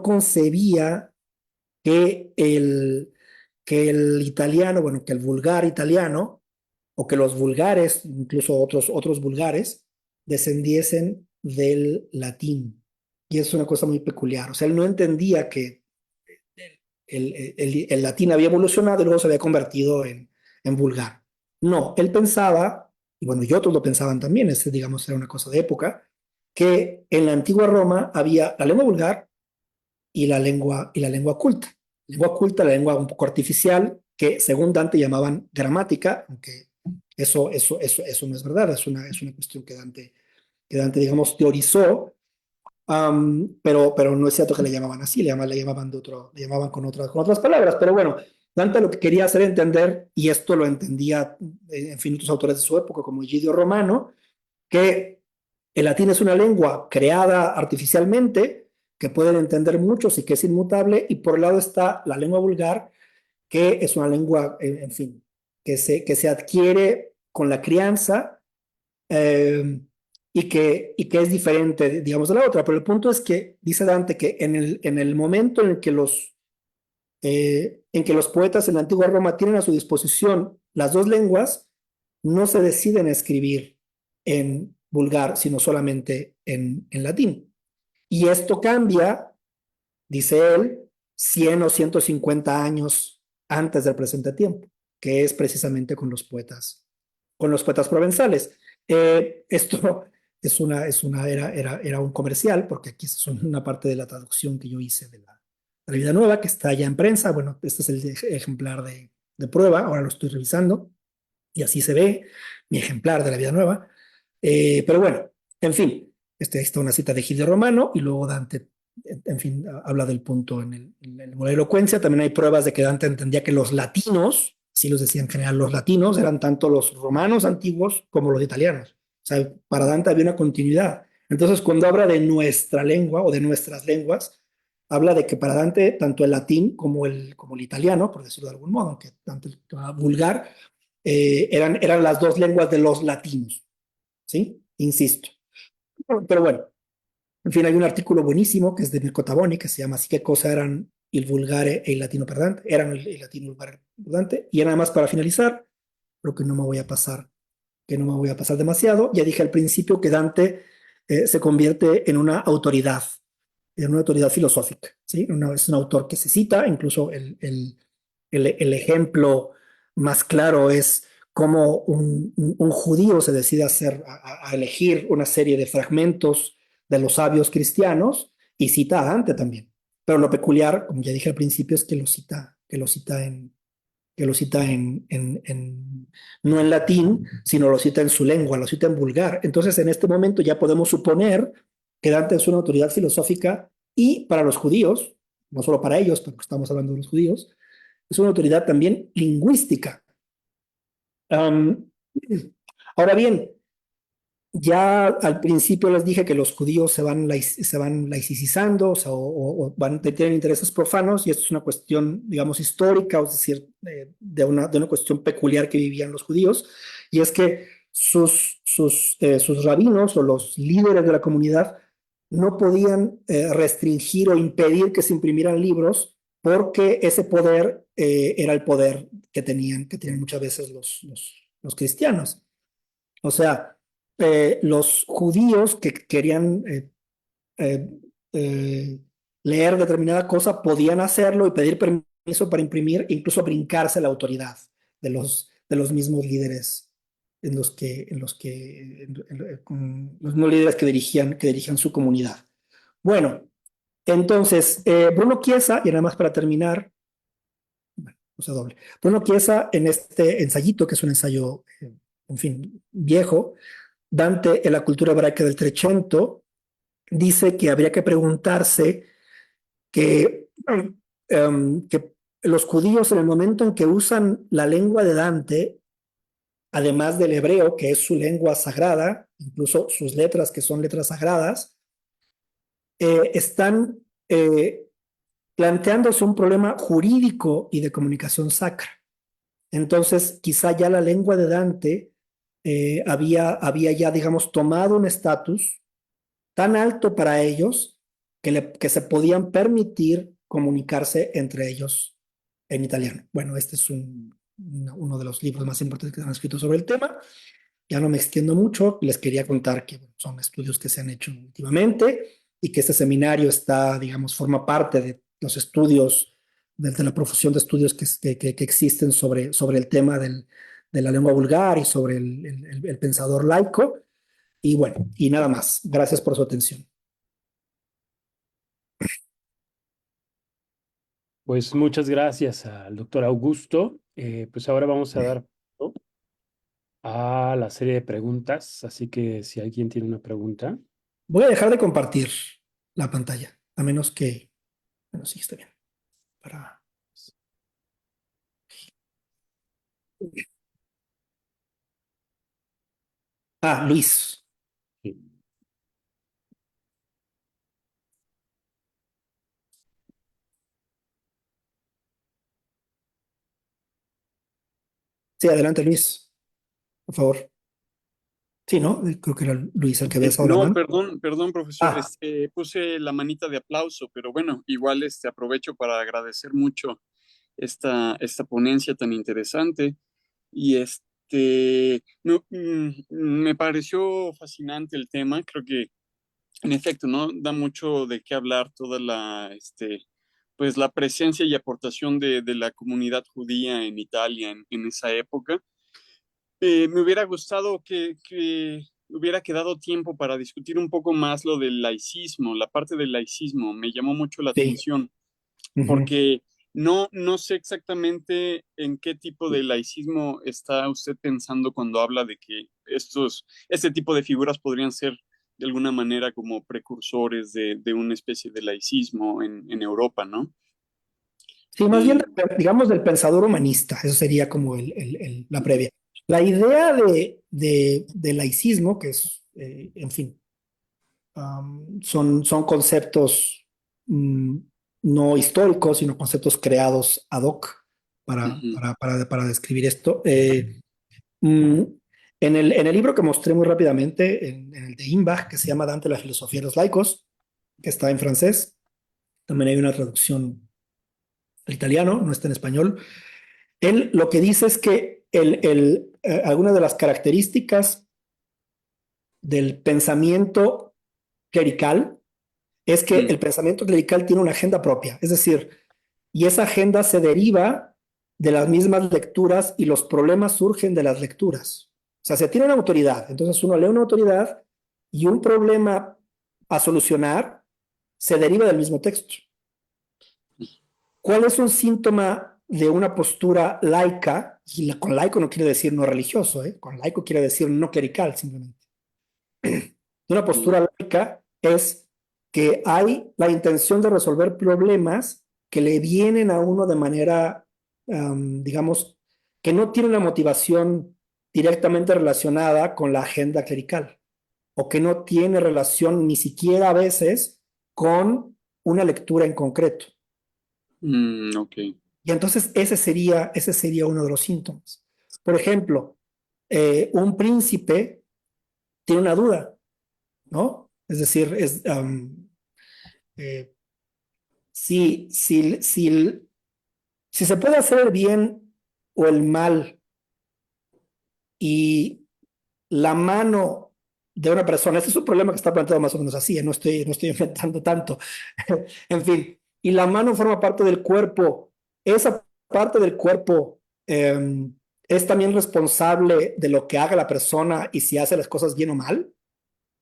concebía que que el italiano, bueno, que el vulgar italiano, o que los vulgares, incluso otros vulgares, descendiesen del latín. Y es una cosa muy peculiar. O sea, él no entendía que el latín había evolucionado y luego se había convertido en vulgar. No, él pensaba, y bueno, y otros lo pensaban también, digamos, era una cosa de época, que en la antigua Roma había la lengua vulgar y la lengua culta. Lengua culta, la lengua un poco artificial, que según Dante llamaban gramática, aunque eso no es verdad, es una cuestión que Dante, digamos, teorizó, pero no es cierto que le llamaban así, le llamaban le llamaban con otras palabras, pero bueno, Dante lo que quería hacer entender, y esto lo entendía, en fin, otros autores de su época, como Egidio Romano, que el latín es una lengua creada artificialmente, que pueden entender muchos y que es inmutable, y por el lado está la lengua vulgar, que es una lengua, en fin, que se adquiere con la crianza, eh, y que es diferente, digamos, de la otra. Pero el punto es que, dice Dante, que en el momento en que los poetas en la antigua Roma tienen a su disposición las dos lenguas, no se deciden a escribir en vulgar, sino solamente en latín. Y esto cambia, dice él, 100 o 150 años antes del presente tiempo, que es precisamente con los poetas provenzales. Esto era un comercial, porque aquí es una parte de la traducción que yo hice de la Vida Nueva, que está ya en prensa. Bueno, este es el ejemplar de prueba, ahora lo estoy revisando, y así se ve mi ejemplar de la Vida Nueva. Pero bueno, en fin, ahí está una cita de Egidio Romano, y luego Dante, en fin, habla del punto en la elocuencia. También hay pruebas de que Dante entendía que los latinos, sí los decía en general, los latinos eran tanto los romanos antiguos como los italianos. O sea, para Dante había una continuidad. Entonces, cuando habla de nuestra lengua o de nuestras lenguas, habla de que para Dante tanto el latín como el italiano, por decirlo de algún modo, aunque tanto el vulgar, eran las dos lenguas de los latinos, ¿sí? Insisto. Pero bueno, en fin, hay un artículo buenísimo que es de Mirko Taboni, que se llama Así que cosa eran il vulgare e il latino perdante, eran el latino y el vulgare perdante. Y ya nada más para finalizar, creo que no me voy a pasar, que no me voy a pasar demasiado. Ya dije al principio que Dante se convierte en una autoridad filosófica, ¿sí? Es un autor que se cita, incluso el ejemplo más claro es cómo un judío se decide a elegir una serie de fragmentos de los sabios cristianos y cita a Dante también. Pero lo peculiar, como ya dije al principio, es que lo cita no en latín, sino lo cita en su lengua, lo cita en vulgar. Entonces, en este momento ya podemos suponer que Dante es una autoridad filosófica y para los judíos, no solo para ellos, porque estamos hablando de los judíos, es una autoridad también lingüística. Um, ahora bien, Ya al principio les dije que los judíos se van laicizando, o sea, o tienen intereses profanos, y esto es una cuestión, digamos, histórica, o es decir, de una cuestión peculiar que vivían los judíos, y es que sus rabinos o los líderes de la comunidad no podían restringir o impedir que se imprimieran libros, porque ese poder era el poder que tenían muchas veces los cristianos. O sea, los judíos que querían eh, eh, leer determinada cosa podían hacerlo y pedir permiso para imprimir, e incluso brincarse la autoridad de los mismos líderes los mismos líderes que dirigían su comunidad. Bueno, entonces, Bruno Chiesa, y nada más para terminar, bueno, o sea, doble. Bruno Chiesa, en este ensayito, que es un ensayo, en fin, viejo, Dante en la cultura hebraica del Trecento, dice que habría que preguntarse que los judíos, en el momento en que usan la lengua de Dante, además del hebreo, que es su lengua sagrada, incluso sus letras, que son letras sagradas, están planteándose un problema jurídico y de comunicación sacra. Entonces, quizá ya la lengua de Dante había ya, digamos, tomado un estatus tan alto para ellos que se podían permitir comunicarse entre ellos en italiano. Bueno, este es uno de los libros más importantes que se han escrito sobre el tema. Ya no me extiendo mucho, les quería contar que son estudios que se han hecho últimamente y que este seminario está, digamos, forma parte de los estudios, de la profusión de estudios que existen sobre el tema de la lengua vulgar y sobre el pensador laico. Y bueno, y nada más. Gracias por su atención.
Pues muchas gracias al doctor Augusto. Pues ahora vamos a dar paso a la serie de preguntas, así que si alguien tiene una pregunta.
Voy a dejar de compartir la pantalla, a menos que, bueno, sí, está bien. Para... Ah, Luis.
Sí.
Sí, adelante, Luis, por favor. Sí, ¿no? Creo que era Luis el que había alzado la
No,
mano.
perdón, profesor,
Ah,
puse la manita de aplauso, pero bueno, igual aprovecho para agradecer mucho esta ponencia tan interesante y no, me pareció fascinante el tema, creo que en efecto, ¿no? Da mucho de qué hablar toda pues la presencia y aportación de la comunidad judía en Italia en esa época. Me hubiera gustado que hubiera quedado tiempo para discutir un poco más lo del laicismo, la parte del laicismo. Me llamó mucho la
sí.
atención
Ujú.
porque no sé exactamente en qué tipo de laicismo está usted pensando cuando habla de que este tipo de figuras podrían ser de alguna manera como precursores de una especie de laicismo en Europa, ¿no?
Sí, más bien,
Eh,
digamos, del pensador humanista. Eso sería como la previa. La idea de laicismo, que es, en fin, son conceptos mm, no históricos, sino conceptos creados ad hoc
Ujú,
para describir esto. Mm, en el libro que mostré muy rápidamente, en el de Imbach, que se llama Dante, la filosofía de los laicos, que está en francés, también hay una traducción al italiano, no está en español. Él lo que dice es que algunas de las características del pensamiento clerical es que
mm,
el pensamiento clerical tiene una agenda propia, es decir, y esa agenda se deriva de las mismas lecturas y los problemas surgen de las lecturas. O sea, se tiene una autoridad, entonces uno lee una autoridad y un problema a solucionar se deriva del mismo texto. ¿Cuál es un síntoma de una postura laica? Y con laico no quiere decir no religioso, ¿eh? Con laico quiere decir no clerical simplemente. Una
mm,
postura laica es que hay la intención de resolver problemas que le vienen a uno de manera, digamos, que no tiene una motivación directamente relacionada con la agenda clerical. o que no tiene relación ni siquiera a veces con una lectura en concreto.
Ok.
Y entonces ese sería uno de los síntomas. Por ejemplo, un príncipe tiene una duda, ¿no? Es decir, eh, si, si, si, si se puede hacer el bien o el mal y la mano de una persona, este es un problema que está planteado más o menos así, no estoy inventando tanto, en fin, y la mano forma parte del cuerpo, esa parte del cuerpo es también responsable de lo que haga la persona y si hace las cosas bien o mal.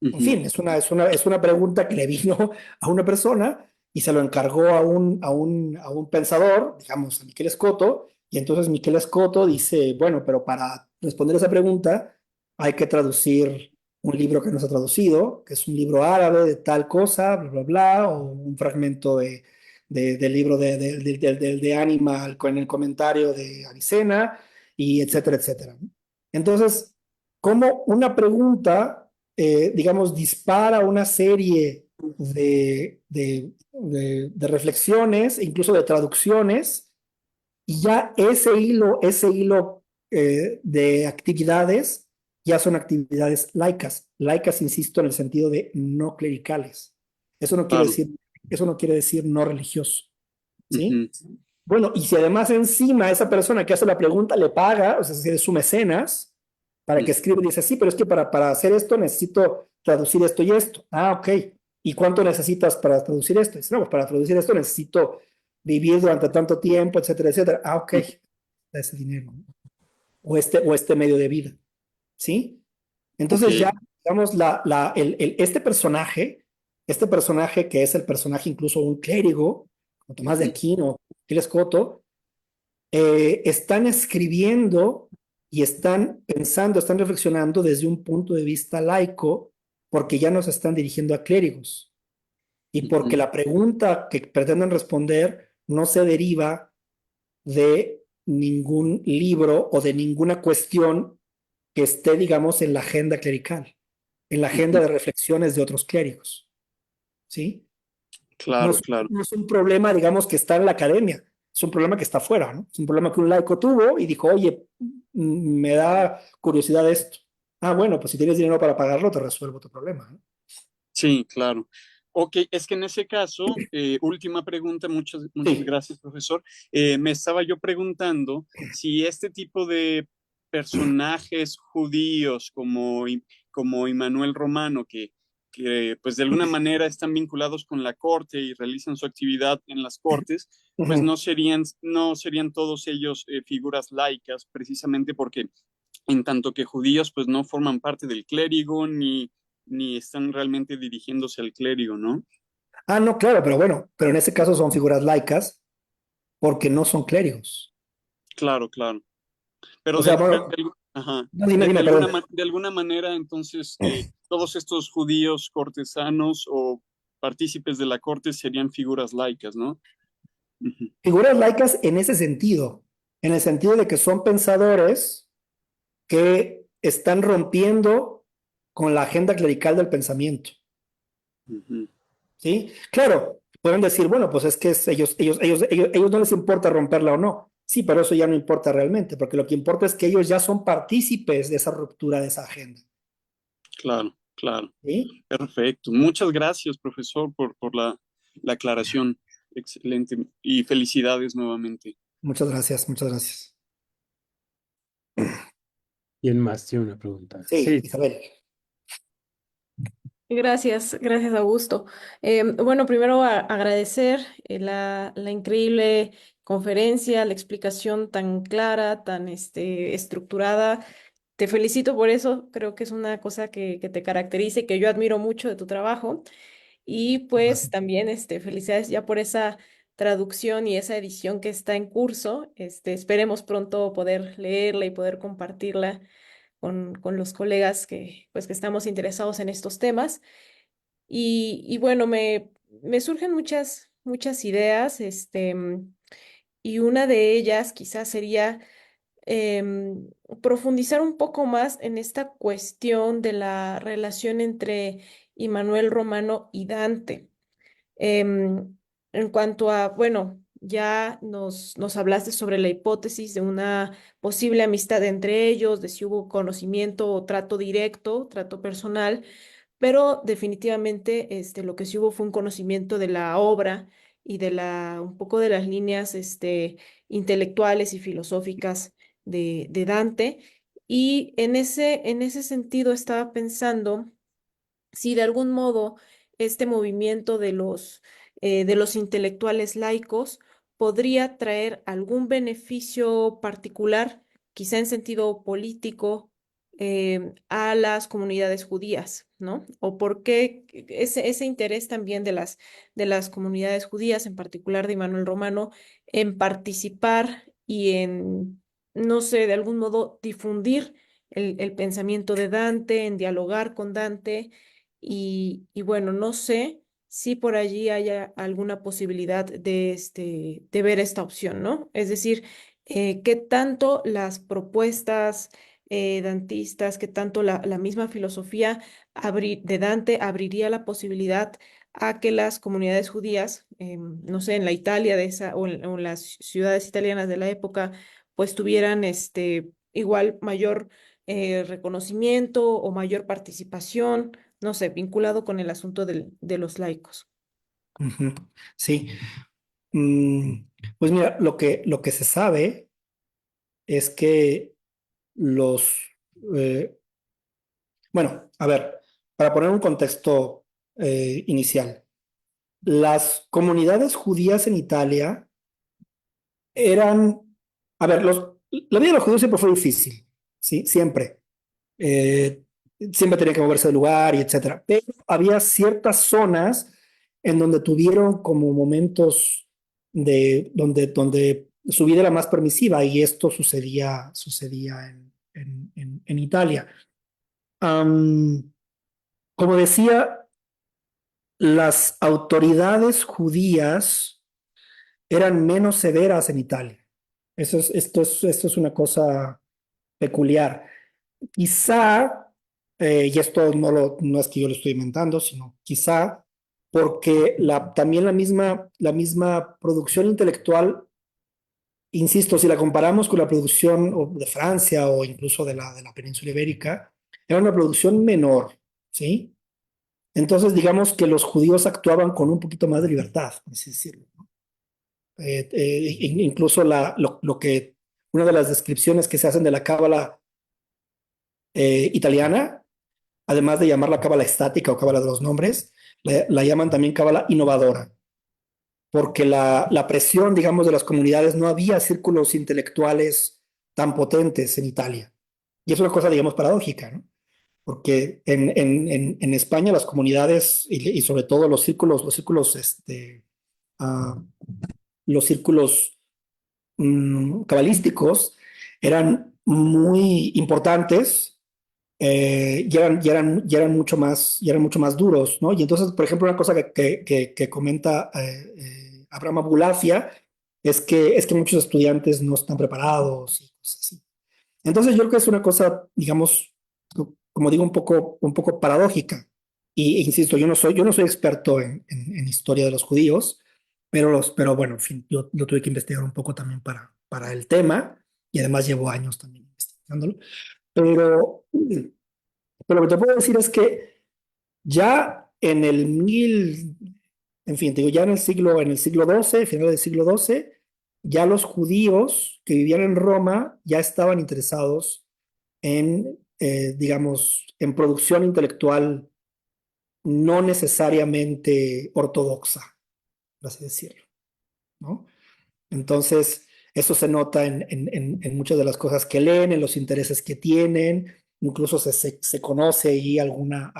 En
Ujú.
fin, es una pregunta que le vino a una persona y se lo encargó a un pensador, digamos, a Miquel Escoto, y entonces Miquel Escoto dice, bueno, pero para responder esa pregunta hay que traducir un libro que no se ha traducido, que es un libro árabe de tal cosa, bla, bla, bla, o un fragmento del libro de Animal con el comentario de Avicena, y etcétera, etcétera. Entonces, como una pregunta digamos, dispara una serie de reflexiones, incluso de traducciones, y ya ese hilo de actividades ya son actividades laicas. Laicas, insisto, en el sentido de no clericales. Eso no quiere
Claro.
decir, eso no quiere decir no religioso, ¿sí?
Ujú.
Bueno, y si además encima esa persona que hace la pregunta le paga, o sea, si es su mecenas, para que escriba y dice, sí, pero es que para hacer esto necesito traducir esto y esto. Ah, ok. ¿Y cuánto necesitas para traducir esto? Dice, no, pues para traducir esto necesito vivir durante tanto tiempo, etcétera, etcétera. Ah, ok. Ese dinero, ¿no? O este medio de vida. ¿Sí?
Ok.
Entonces ya, digamos, este personaje que es el personaje incluso un clérigo, como Tomás de
Ujú.
Aquino, Gil Escoto, están escribiendo y están pensando, están reflexionando desde un punto de vista laico, porque ya no se están dirigiendo a clérigos y porque
Ujú.
la pregunta que pretenden responder no se deriva de ningún libro o de ninguna cuestión que esté, digamos, en la agenda clerical, en la agenda
Ujú.
de reflexiones de otros clérigos, ¿sí?
Claro, claro.
No es un problema, digamos, que está en la academia, es un problema que está afuera, ¿no? Es un problema que un laico tuvo y dijo, oye, me da curiosidad esto. Ah, bueno, pues si tienes dinero para pagarlo, te resuelvo tu problema, ¿no?
Sí, claro. Ok, es que en ese caso, última pregunta, muchas
Sí.
gracias, profesor. Me estaba yo preguntando si este tipo de personajes judíos como Immanuel Romano, que pues de alguna manera están vinculados con la corte y realizan su actividad en las cortes, pues
Ujú.
no serían todos ellos figuras laicas, precisamente porque en tanto que judíos pues no forman parte del clérigo ni están realmente dirigiéndose al clérigo, ¿no?
Ah, no, claro, pero bueno, pero en ese caso son figuras laicas porque no son clérigos.
Claro, claro. Pero
O sea, bueno,
ajá,
no, dime, dime, perdón.
de alguna manera, entonces, todos estos judíos cortesanos o partícipes de la corte serían figuras laicas, ¿no? Ujú.
Figuras laicas en ese sentido, en el sentido de que son pensadores que están rompiendo con la agenda clerical del pensamiento.
Ujú.
¿Sí? Claro, pueden decir, bueno, pues es que ellos no les importa romperla o no. Sí, pero eso ya no importa realmente, porque lo que importa es que ellos ya son partícipes de esa ruptura de esa agenda.
Claro, claro.
¿Sí?
Perfecto. Muchas gracias, profesor, por la aclaración. Excelente. Y felicidades nuevamente.
Muchas gracias, muchas gracias.
¿Quién más tiene una pregunta?
Sí,
Sí,
Isabel.
Gracias, gracias Augusto. Bueno, primero agradecer la increíble conferencia, la explicación tan clara, tan estructurada. Te felicito por eso, creo que es una cosa que te caracteriza y que yo admiro mucho de tu trabajo. Y pues
Gracias.
también felicidades ya por esa traducción y esa edición que está en curso. Esperemos pronto poder leerla y poder compartirla con los colegas pues, que estamos interesados en estos temas. Y bueno, me surgen muchas ideas, y una de ellas quizás sería em, profundizar un poco más en esta cuestión de la relación entre Immanuel Romano y Dante. Em, en cuanto a, bueno, ya nos hablaste sobre la hipótesis de una posible amistad entre ellos, de si hubo conocimiento o trato directo, trato personal, pero definitivamente lo que sí hubo fue un conocimiento de la obra y de un poco de las líneas intelectuales y filosóficas de Dante. Y en ese sentido estaba pensando si de algún modo este movimiento de los intelectuales laicos podría traer algún beneficio particular, quizá en sentido político, a las comunidades judías, ¿no? O por qué ese interés también de las comunidades judías, en particular de Immanuel Romano, en participar y en, no sé, de algún modo difundir el pensamiento de Dante, en dialogar con Dante y bueno, no sé si por allí haya alguna posibilidad de ver esta opción, ¿no? Es decir, qué tanto las propuestas dantistas, qué tanto la misma filosofía de Dante abriría la posibilidad a que las comunidades judías, no sé, en la Italia de esa o en las ciudades italianas de la época, pues tuvieran igual mayor reconocimiento o mayor participación, no sé, vinculado con el asunto de los laicos.
Ujú. Sí. Mm, pues mira, lo que se sabe es que los, eh, bueno, a ver, para poner un contexto inicial, las comunidades judías en Italia eran, a ver, la vida de los judíos siempre fue difícil, ¿sí? Siempre. Eh, siempre tenían que moverse de lugar y etcétera. Pero había ciertas zonas en donde tuvieron como momentos donde su vida era más permisiva y esto sucedía en Italia. Am, como decía, las autoridades judías eran menos severas en Italia. Esto es una cosa peculiar. Quizá, y esto no es que yo lo estoy inventando, sino quizá porque también la misma producción intelectual, insisto, si la comparamos con la producción de Francia o incluso de la península ibérica, era una producción menor, ¿sí? Entonces, digamos que los judíos actuaban con un poquito más de libertad, por así decirlo, ¿no? Incluso una de las descripciones que se hacen de la cábala italiana, además de llamarla cábala estática o cábala de los nombres, la llaman también cábala innovadora, porque la presión, digamos, de las comunidades, no había círculos intelectuales tan potentes en Italia. Y es una cosa, digamos, paradójica, ¿no? Porque en España las comunidades y sobre todo uh, los círculos cabalísticos eran muy importantes y eran mucho más duros, ¿no? Y entonces, por ejemplo, una cosa que comenta Abraham Abulafia es que muchos estudiantes no están preparados y cosas así. Entonces, yo creo que es una cosa, digamos, como digo, un poco paradójica. Y insisto, yo no soy experto en historia de los judíos, pero bueno, en fin, yo lo tuve que investigar un poco también para el tema y además llevo años también investigándolo. Pero, pero lo que te puedo decir es que ya en fin, te digo, ya en el siglo XII, final del siglo XII, ya los judíos que vivían en Roma ya estaban interesados digamos, en producción intelectual no necesariamente ortodoxa, por así decirlo, ¿no? Entonces, eso se nota en muchas de las cosas que leen, en los intereses que tienen, incluso se conoce ahí alguna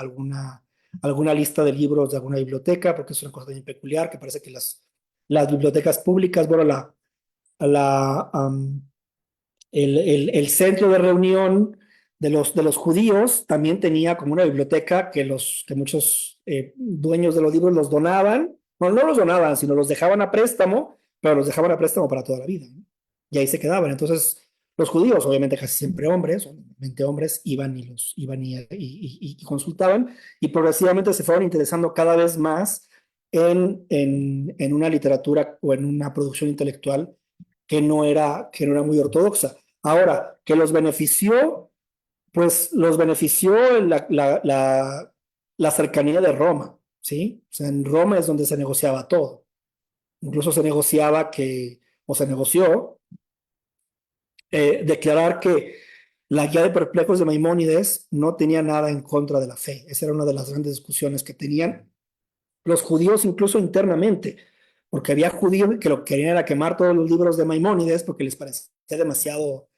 lista de libros de alguna biblioteca, porque es una cosa bien peculiar, que parece que las bibliotecas públicas, bueno, la, um, el centro de reunión de los judíos también tenía como una biblioteca que muchos dueños de los libros los donaban. Bueno, no los donaban, sino los dejaban a préstamo, pero los dejaban a préstamo para toda la vida, ¿no? Y ahí se quedaban. Entonces, Los judíos, obviamente casi siempre hombres, o normalmente hombres, iban y consultaban, y progresivamente se fueron interesando cada vez más en una literatura o en una producción intelectual que no era muy ortodoxa. Ahora, que los benefició, pues los benefició la cercanía de Roma, ¿sí? O sea, en Roma es donde se negociaba todo. Incluso se negoció declarar que la guía de perplejos de Maimónides no tenía nada en contra de la fe. Esa era una de las grandes discusiones que tenían los judíos incluso internamente, porque había judíos que lo que querían era quemar todos los libros de Maimónides porque les parecía demasiado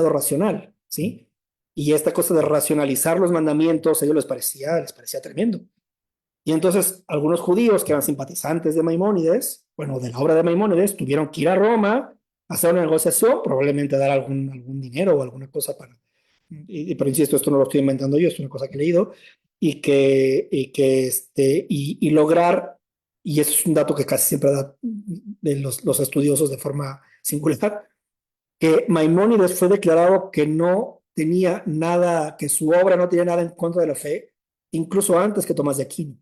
racional, ¿sí? Y esta cosa de racionalizar los mandamientos, a ellos les parecía tremendo. Y entonces algunos judíos que eran simpatizantes de Maimónides, bueno, de la obra de Maimónides, tuvieron que ir a Roma, hacer una negociación, probablemente dar algún dinero o alguna cosa para... pero insisto, esto no lo estoy inventando yo, es una cosa que he leído, y lograr, y eso es un dato que casi siempre da de los estudiosos de forma singular, que Maimónides fue declarado que no tenía nada, que su obra no tenía nada en contra de la fe, incluso antes que Tomás de Aquino,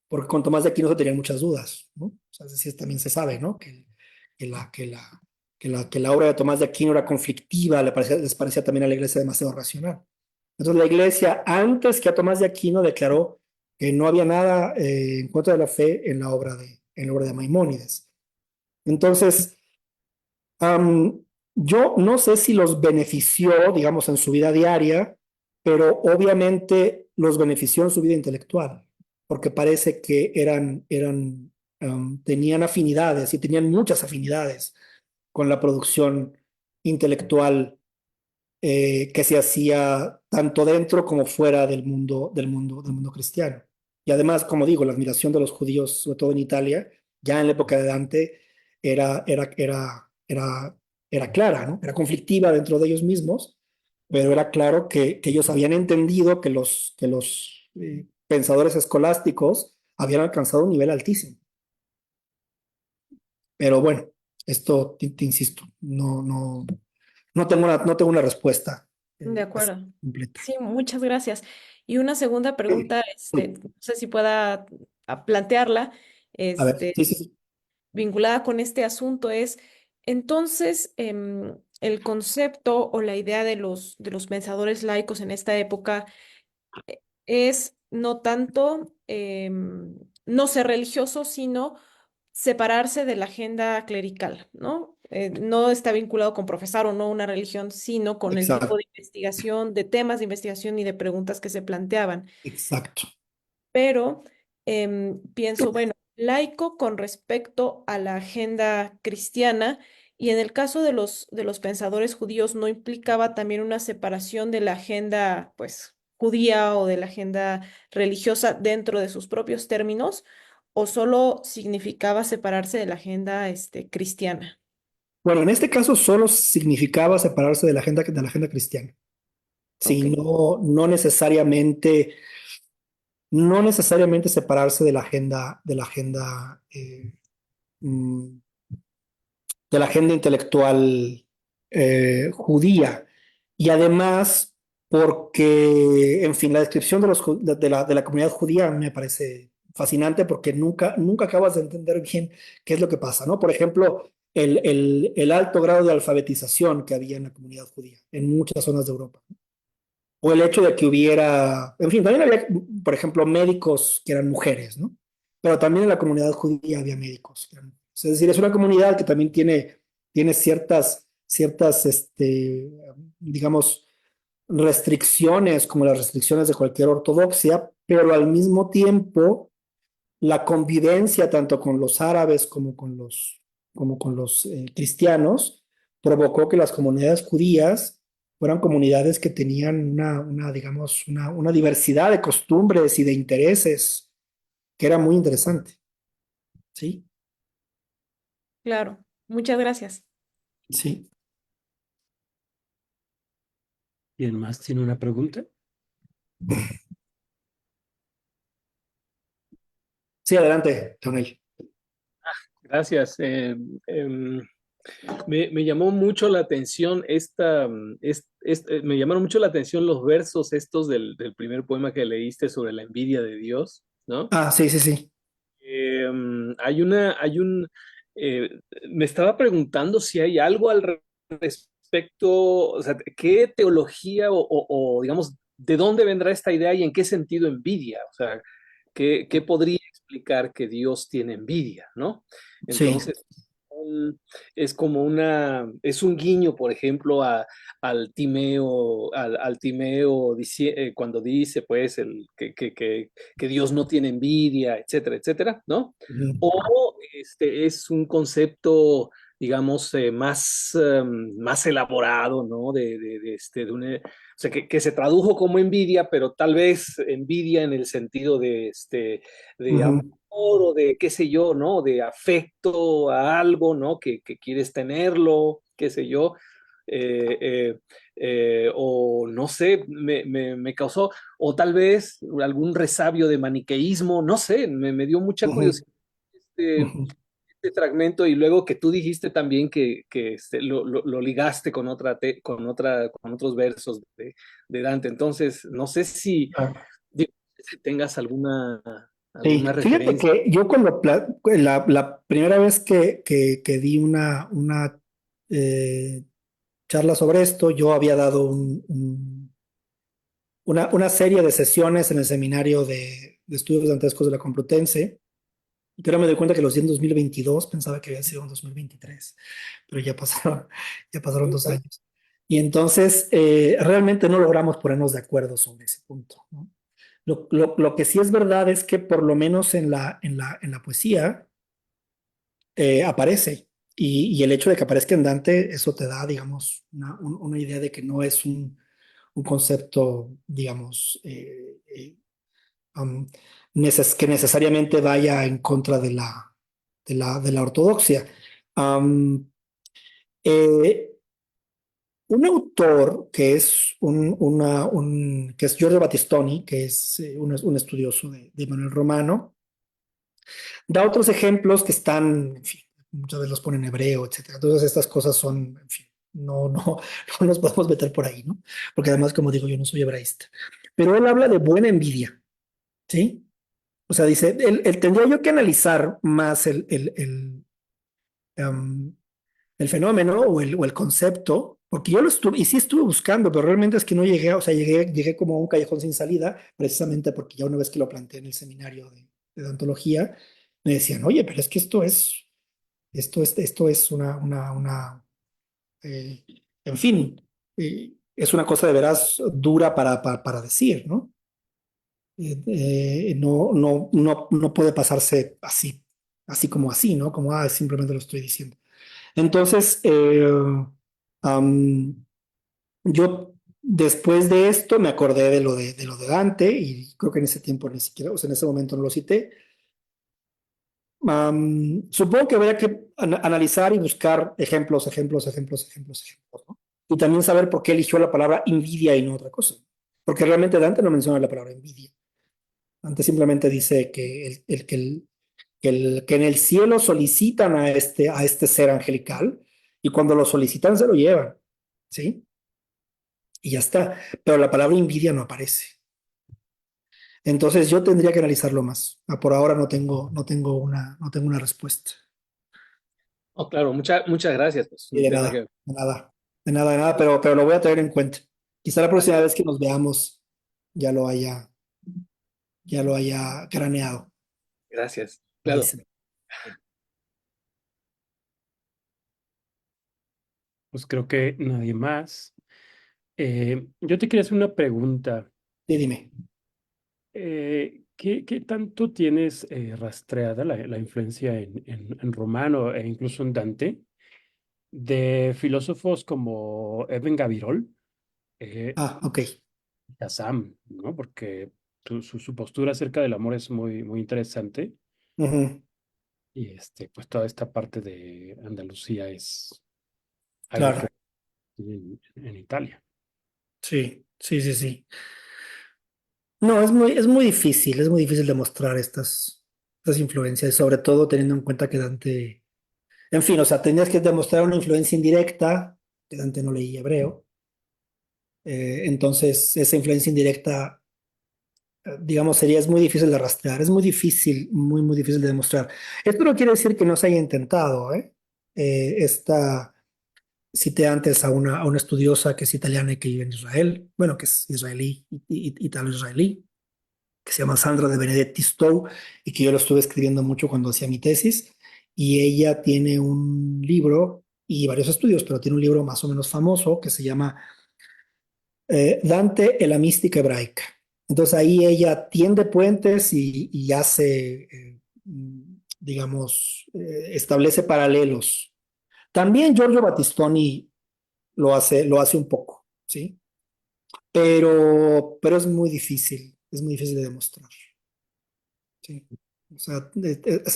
porque con Tomás de Aquino se tenían muchas dudas, ¿no? O sea, es decir, también se sabe, ¿no? Que la obra de Tomás de Aquino era conflictiva, les parecía también a la iglesia demasiado racional. Entonces la iglesia, antes que a Tomás de Aquino, declaró que no había nada en contra de la fe en la obra de Maimónides. Entonces, yo no sé si los benefició, digamos, en su vida diaria, pero obviamente los benefició en su vida intelectual, porque parece que tenían afinidades y tenían muchas afinidades con la producción intelectual que se hacía tanto dentro como fuera del mundo cristiano. Y además, como digo, la admiración de los judíos, sobre todo en Italia, ya en la época de Dante, era, era, era, era, era clara, ¿no? Era conflictiva dentro de ellos mismos, pero era claro que ellos habían entendido que los pensadores escolásticos habían alcanzado un nivel altísimo. Pero bueno, esto te insisto, no tengo una respuesta
De
así
acuerdo.
completa.
Sí, muchas gracias. Y una segunda pregunta, no sé si pueda plantearla,
A ver,
este,
sí, sí, sí.
vinculada con este asunto es, entonces, el concepto o la idea de los pensadores laicos en esta época es no tanto no ser religioso, sino separarse de la agenda clerical, ¿no? No está vinculado con profesar o no una religión, sino con el tipo
Exacto,
de investigación, de temas de investigación y de preguntas que se planteaban.
exacto.
Pero pienso, bueno, laico con respecto a la agenda cristiana, y en el caso de los pensadores judíos no implicaba también una separación de la agenda, pues, judía o de la agenda religiosa dentro de sus propios términos, o solo significaba separarse de la agenda, cristiana.
Bueno, en este caso solo significaba separarse de la agenda cristiana. Sí,
Ok,
no necesariamente separarse mm, de la agenda intelectual judía. Y además, porque, en fin, la descripción de la comunidad judía me parece fascinante porque nunca acabas de entender bien qué es lo que pasa, ¿no? Por ejemplo, el alto grado de alfabetización que había en la comunidad judía en muchas zonas de Europa. O el hecho de que hubiera, en fin, también había, por ejemplo, médicos que eran mujeres, ¿no? Pero también en la comunidad judía había médicos que eran mujeres. Es decir, es una comunidad que también tiene ciertas, digamos, restricciones, como las restricciones de cualquier ortodoxia, pero al mismo tiempo la convivencia tanto con los árabes como con los cristianos provocó que las comunidades judías fueran comunidades que tenían digamos, una diversidad de costumbres y de intereses que era muy interesante, ¿sí?
claro. Muchas gracias.
Sí.
¿Quién más tiene una pregunta?
Sí, adelante, Leonel.
Gracias.
Me llamó mucho la atención me llamaron mucho la atención los versos estos del primer poema que leíste sobre la envidia de Dios, ¿no?
Ah, sí, sí, sí.
Hay un, eh, me estaba preguntando si hay algo al respecto, o sea, qué teología digamos, de dónde vendrá esta idea y en qué sentido envidia, o sea, qué podría explicar que Dios tiene envidia, ¿no?
Sí.
Entonces, es como es un guiño, por ejemplo, al Timeo cuando dice, pues, que Dios no tiene envidia, etcétera, etcétera, ¿no?
Ujú,
O es un concepto, digamos, más elaborado, ¿no? O sea, que se tradujo como envidia, pero tal vez envidia en el sentido de amor
ujú,
o de, qué sé yo, ¿no? De afecto a algo, ¿no? Que quieres tenerlo, qué sé yo. Eh, eh, o no sé, me causó, o tal vez algún resabio de maniqueísmo, no sé, me dio mucha
ujú,
curiosidad este,
ujú.
este fragmento y luego que tú dijiste también que lo ligaste con otros versos de Dante. Entonces, no sé
Ah,
si tengas
sí,
alguna
fíjate
referencia.
que yo cuando la primera vez que di una eh, charla sobre esto, yo había dado una serie de sesiones en el seminario de estudios dantescos de la Complutense. Y que ahora me doy cuenta que los di en 2022, pensaba que había sido en 2023, pero ya pasaron 2 años. Y entonces realmente no logramos ponernos de acuerdo sobre ese punto, ¿no? Lo que sí es verdad es que por lo menos en la poesía aparece. Y el hecho de que aparezca en Dante, eso te da, digamos, una idea de que no es un concepto, digamos, um, que necesariamente vaya en contra de la ortodoxia. Um, eh, un autor que es que es Giorgio Battistoni, que es un estudioso de Manuel Romano, da otros ejemplos que están, en fin, muchas veces los pone en hebreo, etcétera. Todas estas cosas son, en fin, no nos podemos meter por ahí, ¿no? Porque además, como digo, yo no soy hebraísta. Pero él habla de buena envidia, ¿sí? O sea, dice, tendría yo que analizar más em, el fenómeno o el concepto, porque yo lo estuve, y sí estuve buscando, pero realmente es que no llegué, o sea, llegué como a un callejón sin salida, precisamente porque ya una vez que lo planteé en el seminario de odontología, me decían, oye, pero es que esto es eh, en fin, es una cosa de veras dura para decir, ¿no? No puede pasarse así como así, ¿no? Como, simplemente lo estoy diciendo. Entonces, am, yo después de esto me acordé de lo de Dante y creo que en ese tiempo ni siquiera, o sea, en ese momento no lo cité. Supongo que habría que analizar y buscar ejemplos, ejemplos, ejemplos, ejemplos, ejemplos, ¿no? Y también saber por qué eligió la palabra envidia y no otra cosa. Porque realmente Dante no menciona la palabra envidia. Dante simplemente dice que en el cielo solicitan a este ser angelical y cuando lo solicitan se lo llevan, ¿sí? Y ya está. Pero la palabra envidia no aparece. Entonces yo tendría que analizarlo más. Por ahora no tengo una respuesta.
Oh, claro, muchas gracias. Pues,
Y
un
de
tema
nada,
que,
de nada, de nada, de nada, pero lo voy a tener en cuenta. Quizá la próxima vez que nos veamos ya lo haya, ya lo haya craneado.
gracias. Claro.
Buenísimo.
Pues creo que nadie más. Yo te quería hacer una pregunta.
Sí, dime.
¿Qué tanto tienes rastreada la influencia en Romano e incluso en Dante de filósofos como Eben Gabirol,
Ok.
Kazam, ¿no? Porque su postura acerca del amor es muy, muy interesante
Ujú.
y pues toda esta parte de Andalucía es algo
Claro.
que en Italia.
Sí, sí, sí, sí. No, es muy difícil demostrar estas influencias, sobre todo teniendo en cuenta que Dante En fin, o sea, tenías que demostrar una influencia indirecta, que Dante no leía hebreo. Entonces, esa influencia indirecta, digamos, es muy difícil de rastrear, es muy difícil, muy difícil de demostrar. Esto no quiere decir que no se haya intentado, ¿eh? Cité antes a una estudiosa que es italiana y que vive en Israel, bueno, que es israelí, italo-israelí, que se llama Sandra de Benedetti Stowe, y que yo lo estuve escribiendo mucho cuando hacía mi tesis, y ella tiene un libro y varios estudios, pero tiene un libro más o menos famoso que se llama Dante y la mística hebraica. Entonces ahí ella tiende puentes y hace, digamos, establece paralelos. También Giorgio Battistoni lo hace un poco, ¿sí? Pero es muy difícil de demostrar, ¿sí? O sea,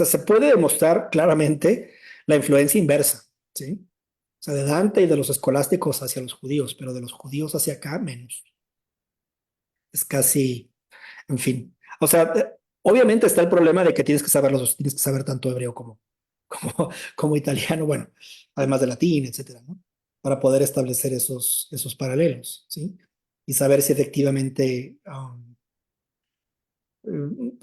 se puede demostrar claramente la influencia inversa, ¿sí? O sea, de Dante y de los escolásticos hacia los judíos, pero de los judíos hacia acá menos. Es casi, en fin. O sea, obviamente está el problema de que tienes que saber los dos, tienes que saber tanto hebreo como italiano, bueno, además de latín, etcétera, ¿no? Para poder establecer esos paralelos, ¿sí? Y saber si efectivamente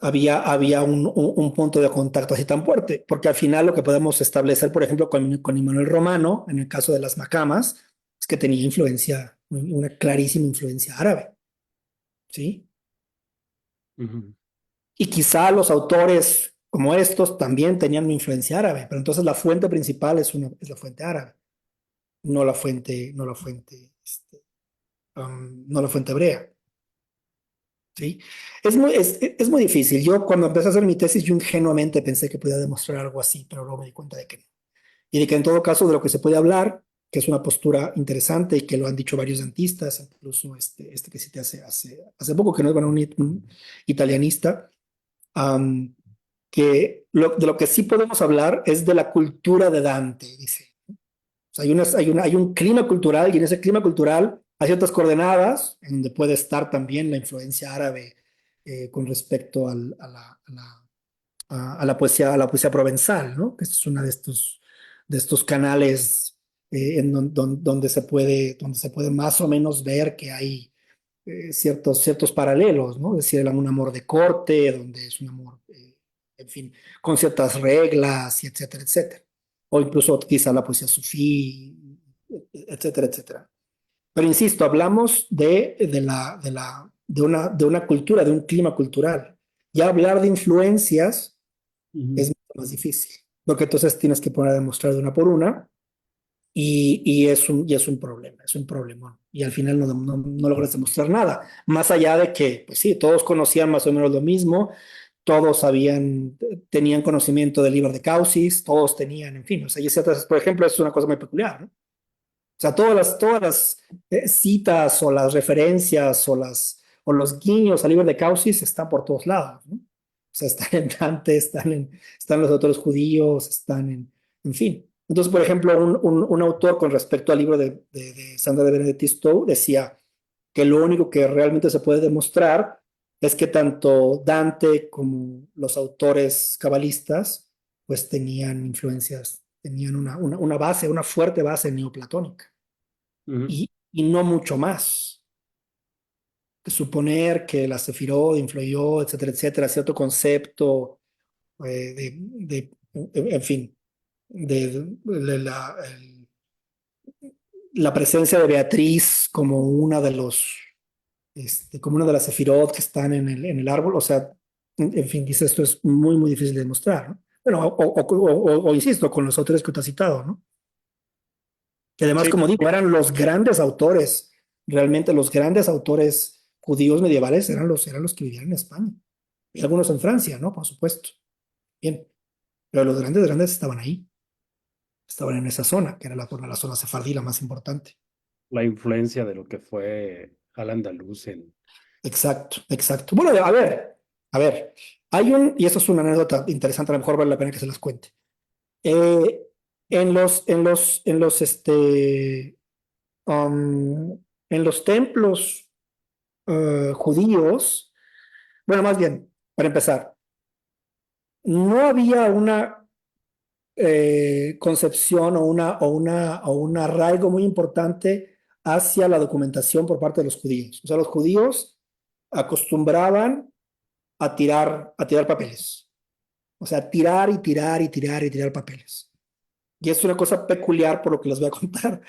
había un punto de contacto así tan fuerte, porque al final lo que podemos establecer, por ejemplo, con Immanuel Romano, en el caso de las macamas, es que tenía influencia, una clarísima influencia árabe, ¿sí?
Ujú.
Y quizá los autores como estos también tenían una influencia árabe, pero entonces la fuente principal es la fuente árabe, no la fuente hebrea, ¿sí? Es muy difícil. Yo cuando empecé a hacer mi tesis, yo ingenuamente pensé que podía demostrar algo así, pero luego me di cuenta de que no. Y de que en todo caso de lo que se puede hablar, que es una postura interesante y que lo han dicho varios dentistas, incluso este que cité hace poco, que no es bueno, un italianista, um, de lo que sí podemos hablar es de la cultura de Dante, dice. O sea, hay un clima cultural y en ese clima cultural hay ciertas coordenadas en donde puede estar también la influencia árabe con respecto a la poesía provenzal, ¿no? Que es una de estos canales donde se puede más o menos ver que hay ciertos paralelos, ¿no? Es decir, un amor de corte, donde es un amor, en fin, con ciertas reglas, y etcétera, etcétera. O incluso quizá la poesía sufí, etcétera, etcétera. Pero insisto, hablamos de una cultura, de un clima cultural. Ya hablar de influencias
Ujú.
es mucho más difícil, porque entonces tienes que poner a demostrar de una por una y es un problema, es un problema. Y al final no logras demostrar nada, más allá de que, pues sí, todos conocían más o menos lo mismo, todos tenían conocimiento del Liber de Causis, todos tenían, en fin, o sea, por ejemplo, es una cosa muy peculiar, ¿no? O sea, todas las citas o las referencias o los guiños al Liber de Causis están por todos lados, ¿no? O sea, están en Dante, están los autores judíos, en fin. Entonces, por ejemplo, un autor con respecto al libro de Sandra de Benedetti Stowe decía que lo único que realmente se puede demostrar es que tanto Dante como los autores cabalistas, pues tenían influencias, tenían una base, una fuerte base neoplatónica
Ujú.
y no mucho más. Que suponer que la Sefirot influyó, etcétera, etcétera, cierto concepto en fin, la presencia de Beatriz como como una de las Sefirot que están en el árbol, o sea, en fin, dice esto es muy difícil de demostrar, ¿no? Bueno, o insisto, con los autores que te has citado, ¿no? Que además,
Sí,
como digo, eran los grandes autores, realmente los grandes autores judíos medievales eran los que vivían en España. Y algunos en Francia, ¿no? Por supuesto. Bien, pero los grandes estaban en esa zona, que era la zona sefardí, la más importante.
La influencia de lo que fue Al-Andalus en...
Exacto, exacto. Bueno, a ver, y eso es una anécdota interesante, a lo mejor vale la pena que se las cuente. Eh, um, en los templos judíos, bueno, más bien, para empezar, no había concepción o un arraigo muy importante hacia la documentación por parte de los judíos. O sea, los judíos acostumbraban a tirar papeles. O sea, tirar y tirar y tirar y tirar papeles. Y es una cosa peculiar por lo que les voy a contar.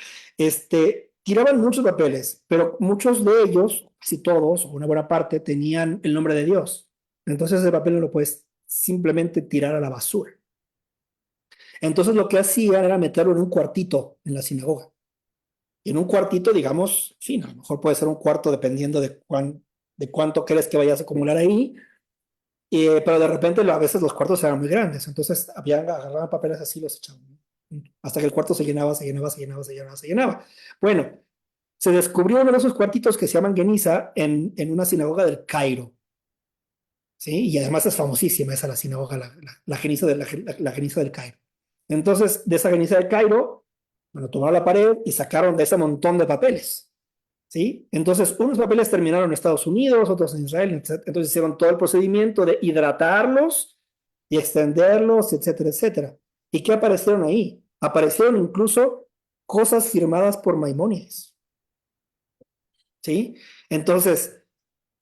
Tiraban muchos papeles, pero muchos de ellos, casi todos, o una buena parte, tenían el nombre de Dios. Entonces el papel no lo puedes simplemente tirar a la basura. Entonces lo que hacían era meterlo en un cuartito en la sinagoga. Y en un cuartito, digamos, en fin, a lo mejor puede ser un cuarto dependiendo de cuánto crees que vayas a acumular ahí, pero de repente a veces los cuartos eran muy grandes, entonces agarraban papeles así y los echaban, ¿no? Hasta que el cuarto se llenaba, se llenaba, se llenaba, se llenaba, se llenaba. Bueno, se descubrió uno de esos cuartitos que se llaman Geniza en una sinagoga del Cairo, ¿sí? Y además es famosísima esa la sinagoga, la Geniza la Geniza del Cairo. Entonces, de esa Geniza del Cairo, bueno, tomaron la pared y sacaron de ese montón de papeles, ¿sí? Entonces, unos papeles terminaron en Estados Unidos, otros en Israel, etc. Entonces hicieron todo el procedimiento de hidratarlos y extenderlos, etcétera, etcétera. ¿Y qué aparecieron ahí? Aparecieron incluso cosas firmadas por Maimónides, ¿sí? Entonces,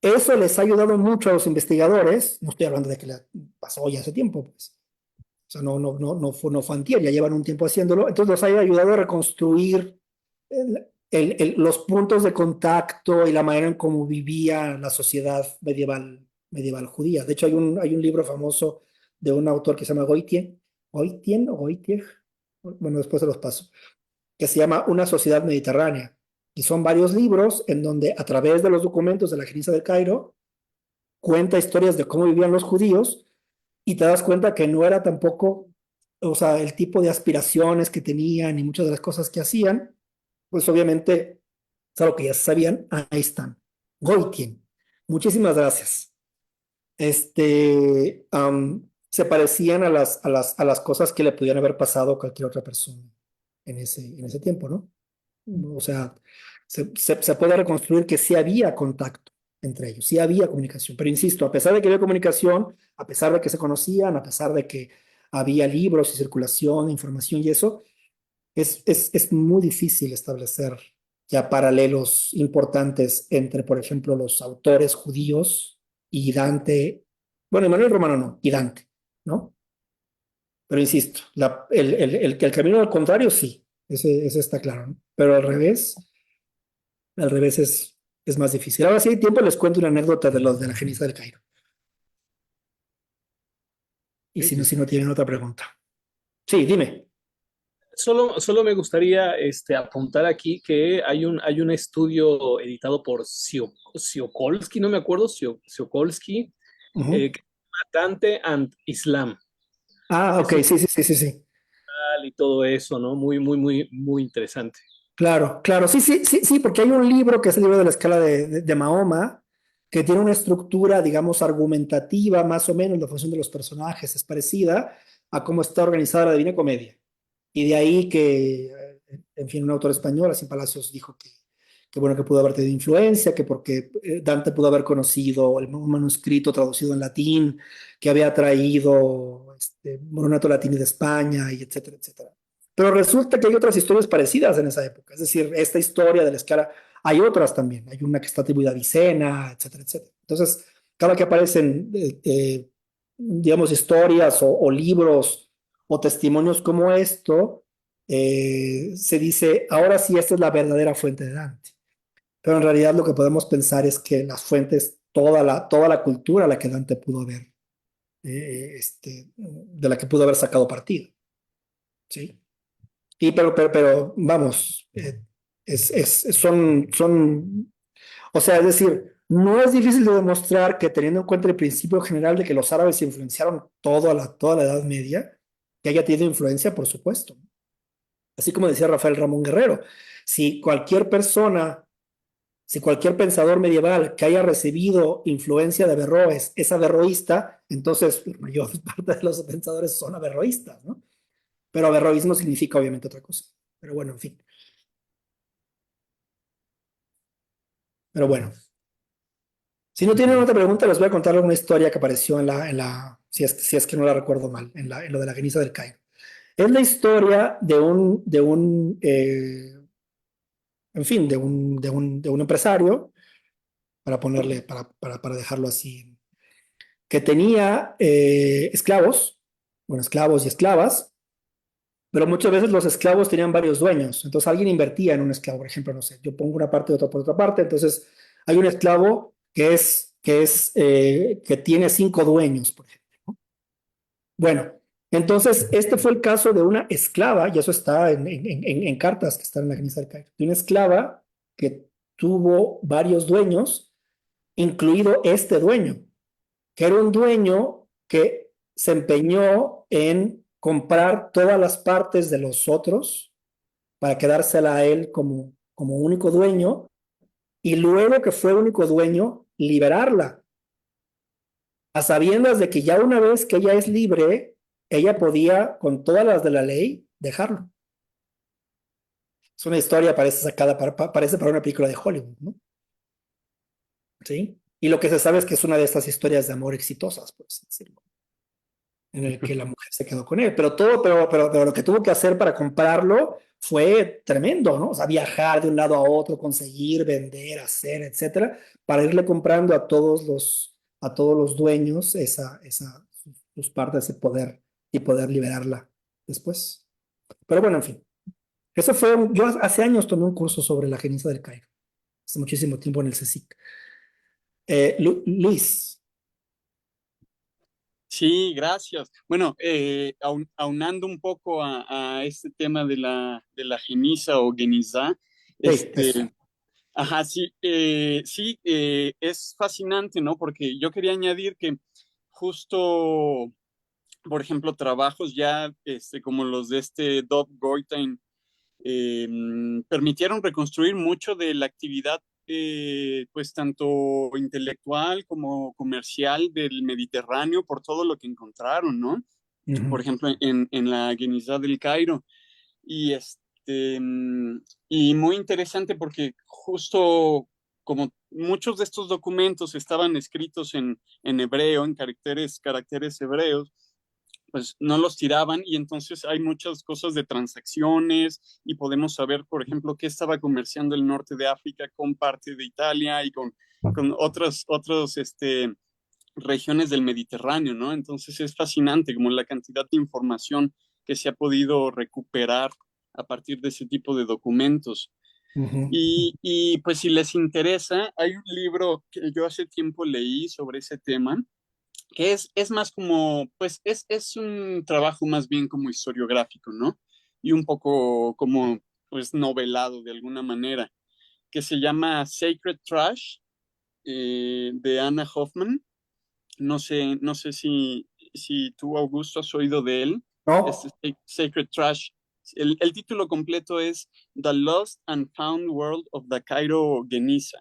eso les ha ayudado mucho a los investigadores, no estoy hablando de que pasó ya hace tiempo, pues. O sea, no fue antier, ya llevan un tiempo haciéndolo, entonces los ha ayudado a reconstruir los puntos de contacto y la manera en cómo vivía la sociedad medieval judía. De hecho, hay un libro famoso de un autor que se llama Goitien o Goitier, bueno, después se los paso, que se llama Una sociedad mediterránea. Y son varios libros en donde a través de los documentos de la Geniza del Cairo cuenta historias de cómo vivían los judíos y te das cuenta que no era tampoco, o sea, el tipo de aspiraciones que tenían y muchas de las cosas que hacían, pues obviamente es algo que ya sabían, ahí están. Goitien, muchísimas gracias. Se parecían a las cosas que le pudieran haber pasado a cualquier otra persona en ese tiempo, ¿no? O sea, se puede reconstruir que sí había contacto entre ellos, sí había comunicación, pero insisto, a pesar de que había comunicación, a pesar de que se conocían, a pesar de que había libros y circulación, información y eso, es muy difícil establecer ya paralelos importantes entre, por ejemplo, los autores judíos y Dante, bueno, Emanuel Romano no, y Dante, ¿no? Pero insisto, el camino al contrario sí, ese está claro, ¿no? Pero al revés es más difícil. Ahora sí hay tiempo, les cuento una anécdota de los de la Geniza del Cairo. Y
Sí.
si no tienen otra pregunta. Sí, dime.
Solo me gustaría apuntar aquí que hay un estudio editado por Siokolsky, no me acuerdo, Siokolsky,
Ujú.
que se llama Dante and Islam,
Ah, ok,
es un
sí, sí, sí, sí, sí.
tal y todo eso, ¿no? Muy interesante.
Claro, claro, sí, sí, sí, sí, porque hay un libro que es el libro de la escala de Mahoma, que tiene una estructura, digamos, argumentativa, más o menos, la función de los personajes es parecida a cómo está organizada la Divina Comedia. Y de ahí que, en fin, un autor español, así Palacios, dijo que bueno, que pudo haber tenido influencia, que porque Dante pudo haber conocido un manuscrito traducido en latín, que había traído Monato Latini de España, y etcétera, etcétera. Pero resulta que hay otras historias parecidas en esa época. Es decir, esta historia de la escala, hay otras también. Hay una que está atribuida a Vicena, etcétera, etcétera. Entonces, cada que aparecen, digamos, historias o libros o testimonios como esto, se dice, ahora sí, esta es la verdadera fuente de Dante. Pero en realidad lo que podemos pensar es que las fuentes, toda la cultura a la que Dante pudo haber, de la que pudo haber sacado partido. ¿Sí? Y pero vamos, o sea, es decir, no es difícil de demostrar que teniendo en cuenta el principio general de que los árabes influenciaron toda la Edad Media, que haya tenido influencia, por supuesto. Así como decía Rafael Ramón Guerrero, si cualquier persona, si cualquier pensador medieval que haya recibido influencia de Averroes es averroísta, entonces la mayor parte de los pensadores son averroístas, ¿no? Pero averroísmo significa obviamente otra cosa. Pero bueno, en fin. Pero bueno, si no tienen otra pregunta, les voy a contar una historia que apareció si es que no la recuerdo mal, en lo de la Geniza del Cairo. Es la historia en fin, de un empresario, para ponerle, para dejarlo así, que tenía esclavos, bueno, esclavos y esclavas, pero muchas veces los esclavos tenían varios dueños. Entonces alguien invertía en un esclavo, por ejemplo, no sé, yo pongo una parte y otra por otra parte. Entonces hay un esclavo que tiene 5 dueños, por ejemplo. Bueno, entonces este fue el caso de una esclava, y eso está en cartas que están en la Geniza del Cairo, de una esclava que tuvo varios dueños, incluido este dueño, que era un dueño que se empeñó en comprar todas las partes de los otros para quedársela a él como único dueño, y luego que fue único dueño, liberarla, a sabiendas de que ya una vez que ella es libre, ella podía, con todas las de la ley, dejarlo. Es una historia, parece sacada, parece para una película de Hollywood, ¿no? ¿Sí? Y lo que se sabe es que es una de estas historias de amor exitosas, por así decirlo, en el que la mujer se quedó con él. Pero lo que tuvo que hacer para comprarlo fue tremendo, ¿no? O sea, viajar de un lado a otro, conseguir, vender, hacer, etcétera, para irle comprando a todos los dueños sus partes y poder liberarla después. Pero bueno, en fin. Yo hace años tomé un curso sobre la Geniza del Cairo, hace muchísimo tiempo en el CSIC. Luis.
Sí, gracias. Bueno, aunando un poco a este tema de la geniza o geniza,
Sí, eso.
este, ajá, sí, sí, es fascinante, ¿no? Porque yo quería añadir que justo, por ejemplo, trabajos ya como los de este Dov Goitein permitieron reconstruir mucho de la actividad, pues tanto intelectual como comercial del Mediterráneo por todo lo que encontraron, ¿no? Por
Uh-huh.
ejemplo, en la Guinizá del Cairo. Y, y muy interesante porque justo como muchos de estos documentos estaban escritos en hebreo, en caracteres hebreos, pues no los tiraban y entonces hay muchas cosas de transacciones y podemos saber, por ejemplo, qué estaba comerciando el norte de África con parte de Italia y con otras regiones del Mediterráneo, ¿no? Entonces es fascinante como la cantidad de información que se ha podido recuperar a partir de ese tipo de documentos.
Uh-huh.
Y pues si les interesa, hay un libro que yo hace tiempo leí sobre ese tema que es más como, pues es un trabajo más bien como historiográfico, ¿no? Y un poco como, pues, novelado de alguna manera, que se llama Sacred Trash, de Anna Hoffman. No sé si tú, Augusto, has oído de él. Este
No,
Sacred Trash. El título completo es The Lost and Found World of the Cairo Geniza.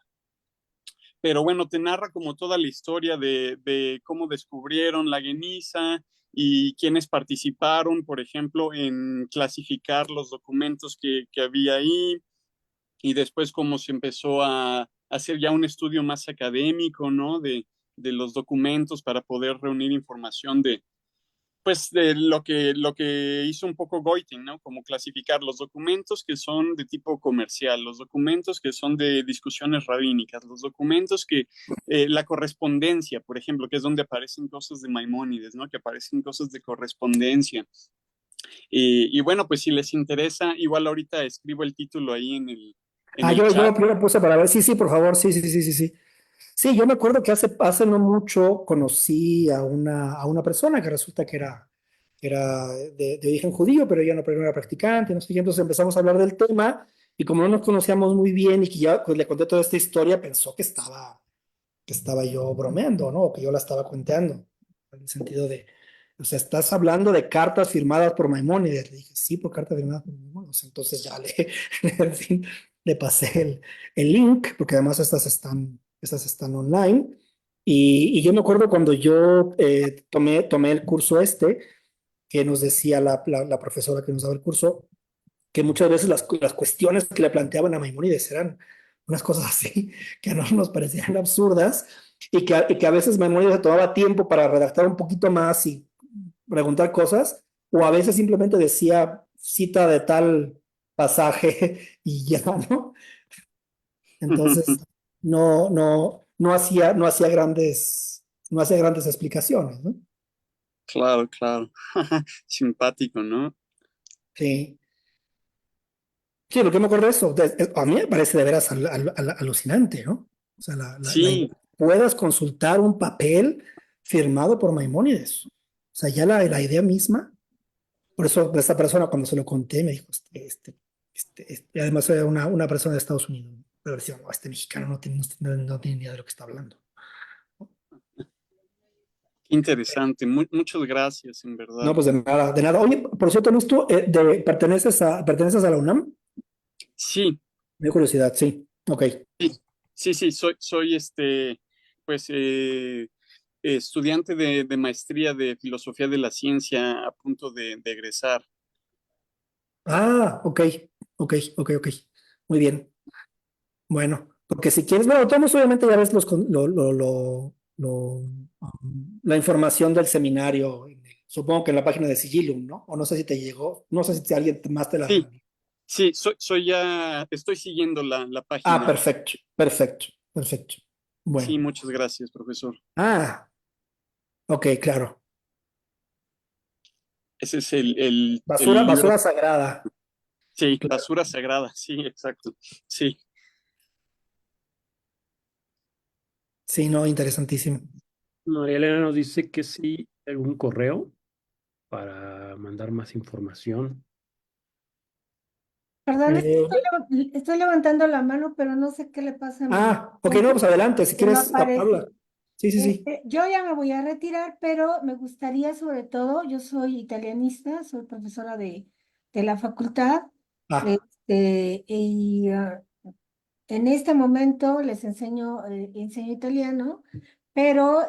Pero bueno, te narra como toda la historia de cómo descubrieron la Geniza y quiénes participaron, por ejemplo, en clasificar los documentos que había ahí y después cómo se empezó a hacer ya un estudio más académico, ¿no? De los documentos para poder reunir información pues de lo que hizo un poco Goitin, ¿no? Como clasificar los documentos que son de tipo comercial, los documentos que son de discusiones rabínicas, los documentos la correspondencia, por ejemplo, que es donde aparecen cosas de Maimónides, ¿no? Que aparecen cosas de correspondencia. Y bueno, pues si les interesa, igual ahorita escribo el título ahí en el
yo
chat.
lo puse para ver. Sí, sí, por favor. Sí, sí, sí, sí, sí. Sí, yo me acuerdo que hace no mucho conocí a una persona que resulta que era de origen judío, pero ella no era practicante, no sé qué. Entonces empezamos a hablar del tema y como no nos conocíamos muy bien y que ya pues, le conté toda esta historia, pensó que estaba yo bromeando, ¿no? O que yo la estaba cuenteando. En el sentido de, o sea, estás hablando de cartas firmadas por Maimónides. Le dije, sí, por cartas firmadas por Maimónides. Entonces ya en fin, le pasé el link, porque además estas están online. Y yo me acuerdo cuando yo tomé el curso que nos decía la profesora que nos daba el curso, que muchas veces las cuestiones que le planteaban a Maimónides eran unas cosas así que a nosotros nos parecían absurdas y que a veces Maimónides se tomaba tiempo para redactar un poquito más y preguntar cosas o a veces simplemente decía cita de tal pasaje y ya, ¿no? Entonces, no hacía grandes explicaciones, ¿no?
Claro, claro. Simpático, ¿no?
Sí. Sí, lo que me acuerdo de eso, a mí me parece de veras alucinante, ¿no? O sea, la idea
Sí,
de que puedas consultar un papel firmado por Maimónides. O sea, ya la idea misma, por eso esta persona cuando se lo conté me dijo, y además era una persona de Estados Unidos, pero decía, no, este mexicano no tiene ni idea de lo que está hablando.
interesante. Muchas gracias, en verdad.
No, pues de nada, de nada. Oye, por cierto, Luz, ¿tú perteneces a la UNAM?
Sí,
Me dio curiosidad, sí. Ok.
sí, soy pues, estudiante de maestría de filosofía de la ciencia a punto de egresar.
Ah, ok. Muy bien. Bueno, porque si quieres, bueno, todos obviamente ya ves la información del seminario, supongo que en la página de Sigillum, ¿no? O no sé si te llegó, no sé si alguien más te
Sí,
la...
sí, soy ya, estoy siguiendo la
Ah,
página.
perfecto.
Sí,
Bueno.
muchas gracias, profesor.
Ah, ok, claro.
Ese es el libro.
Basura sagrada.
Sí,
Claro.
Basura Sagrada, sí, exacto. Sí,
Sí, no, interesantísimo.
María Elena nos dice que sí, algún correo para mandar más información.
Perdón, es que
Eh,
estoy levantando la mano, pero no sé qué le pasa a mi
ok, no, pues adelante, si
que no
quieres,
aparece.
habla. Sí.
Yo ya me voy a retirar, pero me gustaría sobre todo, yo soy italianista, soy profesora de la facultad,
Ah,
y en este momento les enseño italiano, pero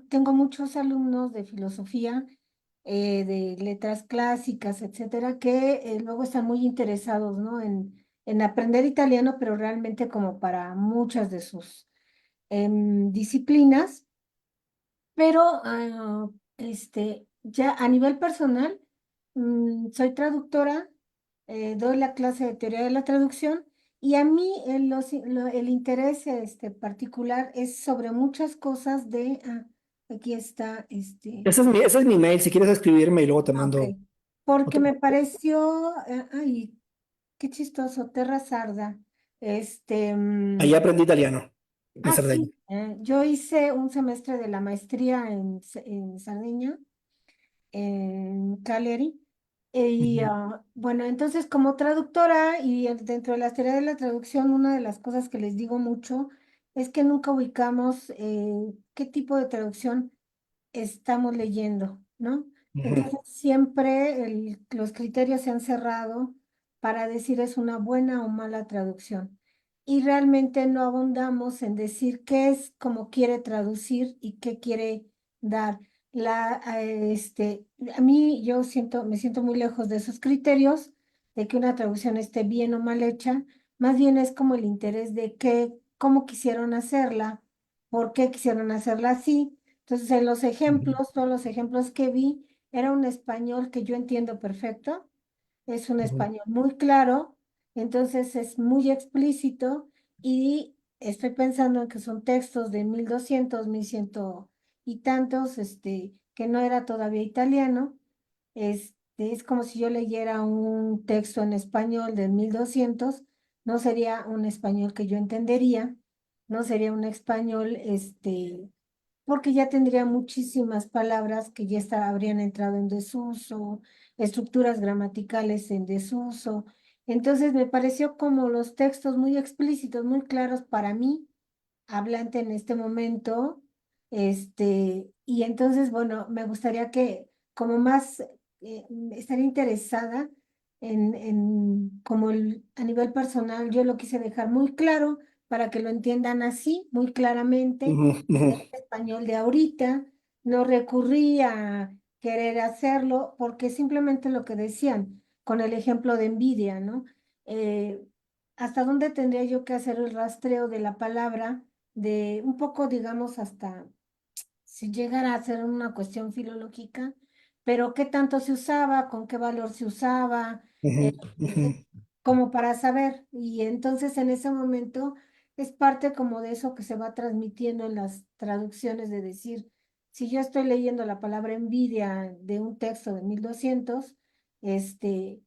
tengo muchos alumnos de filosofía, de letras clásicas, etcétera, que luego están muy interesados, ¿no? En aprender italiano, pero realmente como para muchas de sus disciplinas. Pero ya a nivel personal, soy traductora, doy la clase de teoría de la traducción y a mí el interés particular es sobre muchas cosas aquí está,
ese es mi mail, si quieres escribirme y luego te
ok,
mando
porque
otro.
me pareció, ay, qué chistoso, Terra Sarda, este,
Ahí
mm,
aprendí italiano, en
ah,
Cerdeña.
sí, yo hice un semestre de la maestría en Sardeña en Cagliari. Y
Ujú,
bueno, entonces como traductora y dentro de la teoría de la traducción, una de las cosas que les digo mucho es que nunca ubicamos qué tipo de traducción estamos leyendo, ¿no?
ujú,
Entonces siempre los criterios se han cerrado para decir es una buena o mala traducción. Y realmente no abundamos en decir qué es como quiere traducir y qué quiere dar. A mí me siento muy lejos de esos criterios, de que una traducción esté bien o mal hecha, más bien es como el interés de cómo quisieron hacerla, por qué quisieron hacerla así. Entonces, en los
ujú,
ejemplos, todos los ejemplos que vi, era un español que yo entiendo perfecto, es un
ujú,
español muy claro, entonces es muy explícito y estoy pensando en que son textos de 1200, 1100 y tantos, que no era todavía italiano. Es como si yo leyera un texto en español de 1200, no sería un español que yo entendería, no sería un español, porque ya tendría muchísimas palabras que habrían entrado en desuso, estructuras gramaticales en desuso. Entonces me pareció como los textos muy explícitos, muy claros para mí, hablante en este momento, y entonces, bueno, me gustaría que como más estaría interesada como a nivel personal, yo lo quise dejar muy claro para que lo entiendan así, muy claramente,
ujú, ujú,
el español de ahorita, no recurrí a querer hacerlo porque simplemente lo que decían con el ejemplo de envidia, ¿no? Eh, ¿Hasta dónde tendría yo que hacer el rastreo de la palabra? De un poco, digamos, hasta si llegara a ser una cuestión filológica, pero qué tanto se usaba, con qué valor se usaba,
Ujú, ujú,
como para saber. Y entonces en ese momento es parte como de eso que se va transmitiendo en las traducciones, de decir, si yo estoy leyendo la palabra envidia de un texto de 1200, este,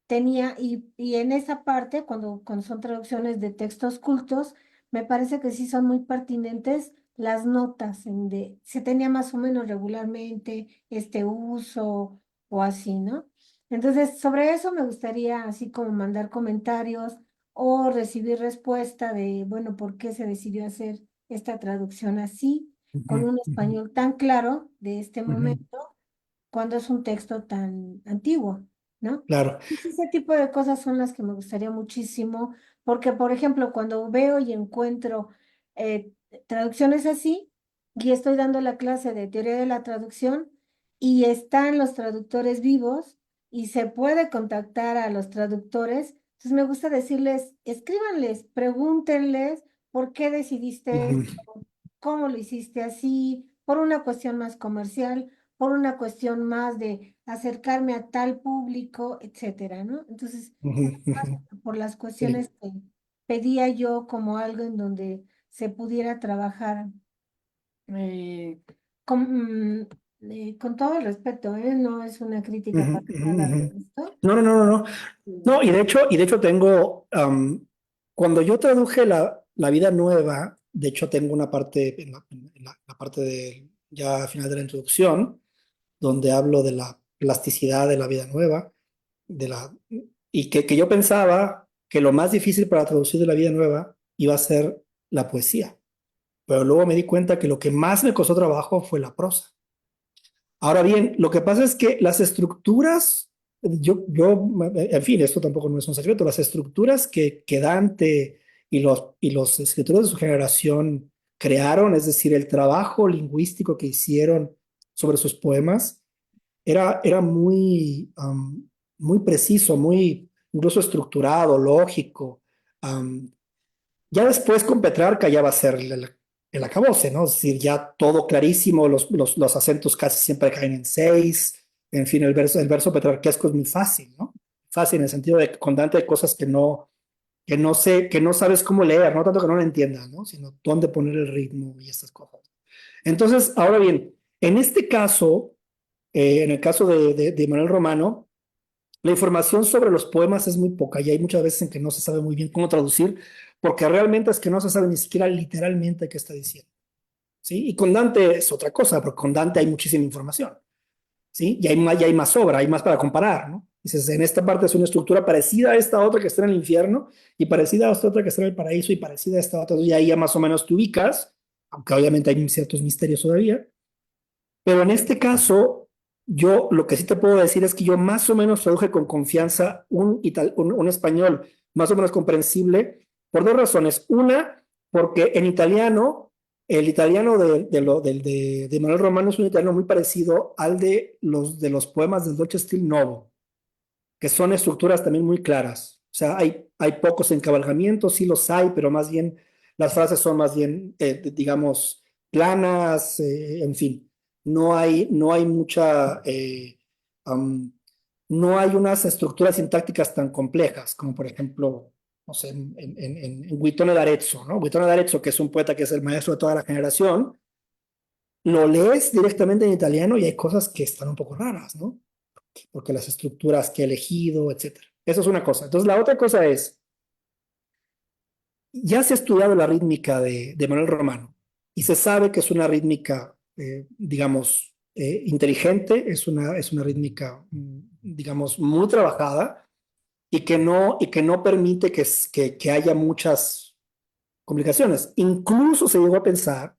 y en esa parte, cuando son traducciones de textos cultos, me parece que sí son muy pertinentes las notas, se tenía más o menos regularmente este uso o así, ¿no? Entonces, sobre eso me gustaría así como mandar comentarios o recibir respuesta de, bueno, ¿por qué se decidió hacer esta traducción así, con
ujú,
un
ujú,
español tan claro de este
ujú.
momento, cuando es un texto tan antiguo, ¿no?
Claro.
Ese tipo de cosas son las que me gustaría muchísimo, porque, por ejemplo, cuando veo y encuentro eh, traducciones así, y estoy dando la clase de teoría de la traducción, y están los traductores vivos, y se puede contactar a los traductores, entonces me gusta decirles, escríbanles, pregúntenles por qué decidiste
Ujú,
esto, cómo lo hiciste así, por una cuestión más comercial, por una cuestión más de acercarme a tal público, etcétera, ¿no? Entonces,
ujú, ujú.
por las
Sí.
cuestiones que pedía yo como algo en donde se pudiera trabajar eh, con todo el respeto, ¿eh? No es una crítica
Ujú,
para
ujú,
nada
ujú.
de esto.
No, no, no, no, no.
Mm.
No, y de hecho tengo, cuando yo traduje la vida nueva, de hecho tengo una parte, en la parte de, ya al final de la introducción, donde hablo de la plasticidad de la vida nueva, de la, y que yo pensaba que lo más difícil para traducir de la vida nueva iba a ser la poesía, pero luego me di cuenta que lo que más me costó trabajo fue la prosa. Ahora bien, lo que pasa es que las estructuras, en fin, esto tampoco no es un secreto, las estructuras que Dante y los escritores de su generación crearon, es decir, el trabajo lingüístico que hicieron sobre sus poemas, era muy preciso, muy incluso estructurado, lógico. Um, ya después con Petrarca ya va a ser el acabose, ¿no? Es decir, ya todo clarísimo, los acentos casi siempre caen en seis, en fin, el verso petrarquesco es muy fácil, ¿no? Fácil en el sentido de que con Dante hay cosas que no sabes cómo leer, no tanto que no lo entiendas, ¿no? Sino dónde poner el ritmo y estas cosas. Entonces, ahora bien, en este caso, en el caso de Manuel Romano, la información sobre los poemas es muy poca y hay muchas veces en que no se sabe muy bien cómo traducir, porque realmente es que no se sabe ni siquiera literalmente qué está diciendo, ¿sí? Y con Dante es otra cosa, porque con Dante hay muchísima información, ¿sí? Y hay más obra, hay más para comparar, ¿no? Dices, en esta parte es una estructura parecida a esta otra que está en el infierno y parecida a esta otra que está en el paraíso y parecida a esta otra, y ahí ya más o menos te ubicas, aunque obviamente hay ciertos misterios todavía. Pero en este caso, yo lo que sí te puedo decir es que yo más o menos traduje con confianza un español más o menos comprensible por dos razones. Una, porque en italiano, el italiano de Manuel Romano es un italiano muy parecido al de los poemas del Dolce Stil Novo, que son estructuras también muy claras. O sea, hay pocos encabalgamientos, sí los hay, pero más bien las frases son más bien, digamos, planas, en fin. No hay mucha, no hay unas estructuras sintácticas tan complejas como, por ejemplo, no sé, en Guittone d'Arezzo, ¿no? Guittone d'Arezzo, que es un poeta que es el maestro de toda la generación, lo lees directamente en italiano y hay cosas que están un poco raras, ¿no? Porque las estructuras que he elegido, etcétera. Eso es una cosa. Entonces, la otra cosa es, ya se ha estudiado la rítmica de Manuel Romano y se sabe que es una rítmica, digamos, inteligente, es una rítmica, digamos, muy trabajada y que no permite que haya muchas complicaciones. Incluso se llegó a pensar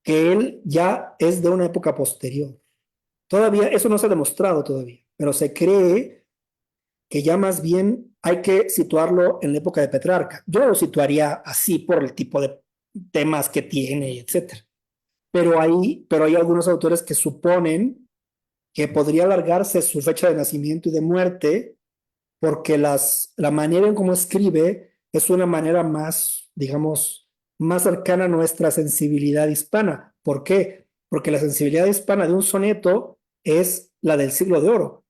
que él ya es de una época posterior. Todavía, eso no se ha demostrado todavía, pero se cree que ya más bien hay que situarlo en la época de Petrarca. Yo lo situaría así por el tipo de temas que tiene, etcétera. Pero hay algunos autores que suponen que podría alargarse su fecha de nacimiento y de muerte porque la manera en cómo escribe es una manera más, digamos, más cercana a nuestra sensibilidad hispana. ¿Por qué? Porque la sensibilidad hispana de un soneto es la del Siglo de Oro.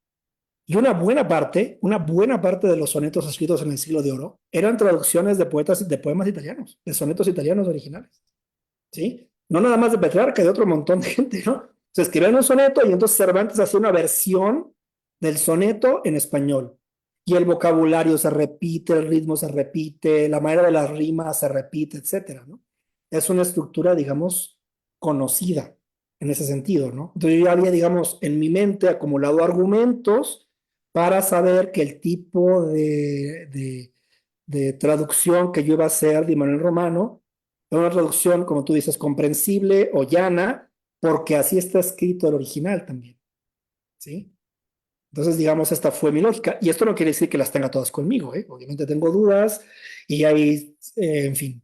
Y una buena parte de los sonetos escritos en el Siglo de Oro eran traducciones de poemas italianos, de sonetos italianos originales, ¿sí? No nada más de Petrarca, de otro montón de gente, ¿no? Se escribían un soneto y entonces Cervantes hacía una versión del soneto en español. Y el vocabulario se repite, el ritmo se repite, la manera de las rimas se repite, etcétera, ¿no? Es una estructura, digamos, conocida en ese sentido, ¿no? Entonces yo ya había, digamos, en mi mente acumulado argumentos para saber que el tipo de traducción que yo iba a hacer de Manuel Romano era una traducción, como tú dices, comprensible o llana, porque así está escrito el original también, ¿sí? Entonces, digamos, esta fue mi lógica. Y esto no quiere decir que las tenga todas conmigo, ¿eh? Obviamente tengo dudas y hay, en fin,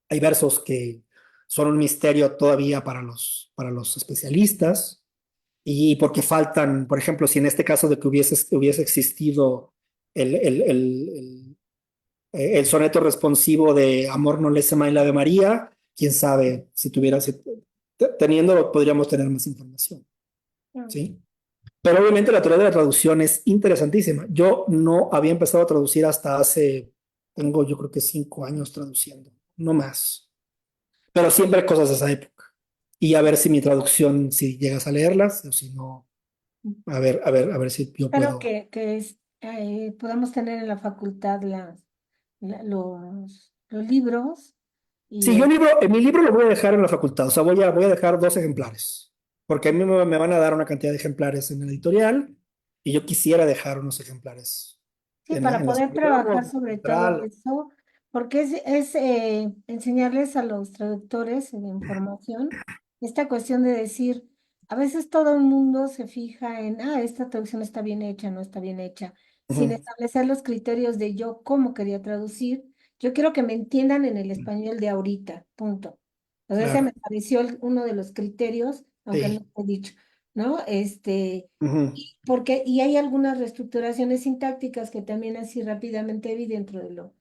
hay versos que son un misterio todavía para los especialistas y porque faltan, por ejemplo, si en este caso de que hubiese existido el, el, el, el soneto responsivo de Amor no lese mai la de María, quién sabe si teniéndolo podríamos tener más información, ¿sí? Pero obviamente la teoría de la traducción es interesantísima. Yo no había empezado a traducir hasta tengo yo creo que 5 años traduciendo, no más. Pero siempre cosas de esa época. Y a ver si mi traducción, si llegas a leerlas, o si no, a ver si yo
Espero
puedo.
podamos tener en la facultad los libros y
Sí, en mi libro lo voy a dejar en la facultad, o sea, voy a dejar 2 ejemplares, porque a mí me van a dar una cantidad de ejemplares en el editorial y yo quisiera dejar unos ejemplares
sí, para
en la
poder
escuela,
trabajar sobre todo
central.
eso, porque enseñarles a los traductores de información esta cuestión de decir, a veces todo el mundo se fija en, esta traducción está bien hecha, no está bien hecha, sin
Ujú,
establecer los criterios de yo cómo quería traducir. Yo quiero que me entiendan en el español de ahorita, punto. Entonces ese me
claro,
pareció uno de los criterios, aunque no
sí.
lo he dicho, ¿no?
Ujú,
Y hay algunas reestructuraciones sintácticas que también así rápidamente vi dentro de lo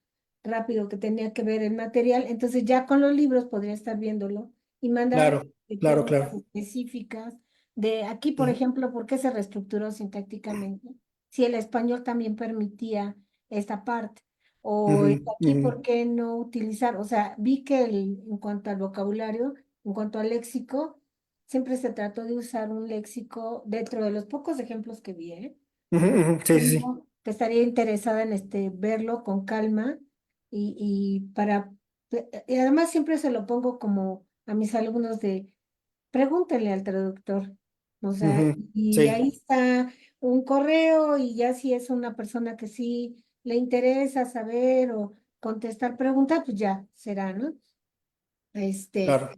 rápido que tenía que ver el material. Entonces ya con los libros podría estar viéndolo y mandar
claro, claro,
preguntas
claro.
específicas de aquí, por
Sí.
ejemplo, ¿por qué se reestructuró sintácticamente? Si el español también permitía esta parte. O
Ujú,
aquí,
ujú,
¿por qué no utilizar? O sea, vi que en cuanto al vocabulario, en cuanto al léxico, siempre se trató de usar un léxico dentro de los pocos ejemplos que vi, ¿eh?
ujú, ujú, sí,
Te
sí, sí.
digo que estaría interesada en verlo con calma y además siempre se lo pongo como a mis alumnos de pregúntenle al traductor. O sea,
Ujú,
y
sí.
ahí está un correo y ya si es una persona que sí le interesa saber o contestar preguntas, pues ya será, ¿no? Este,
Claro.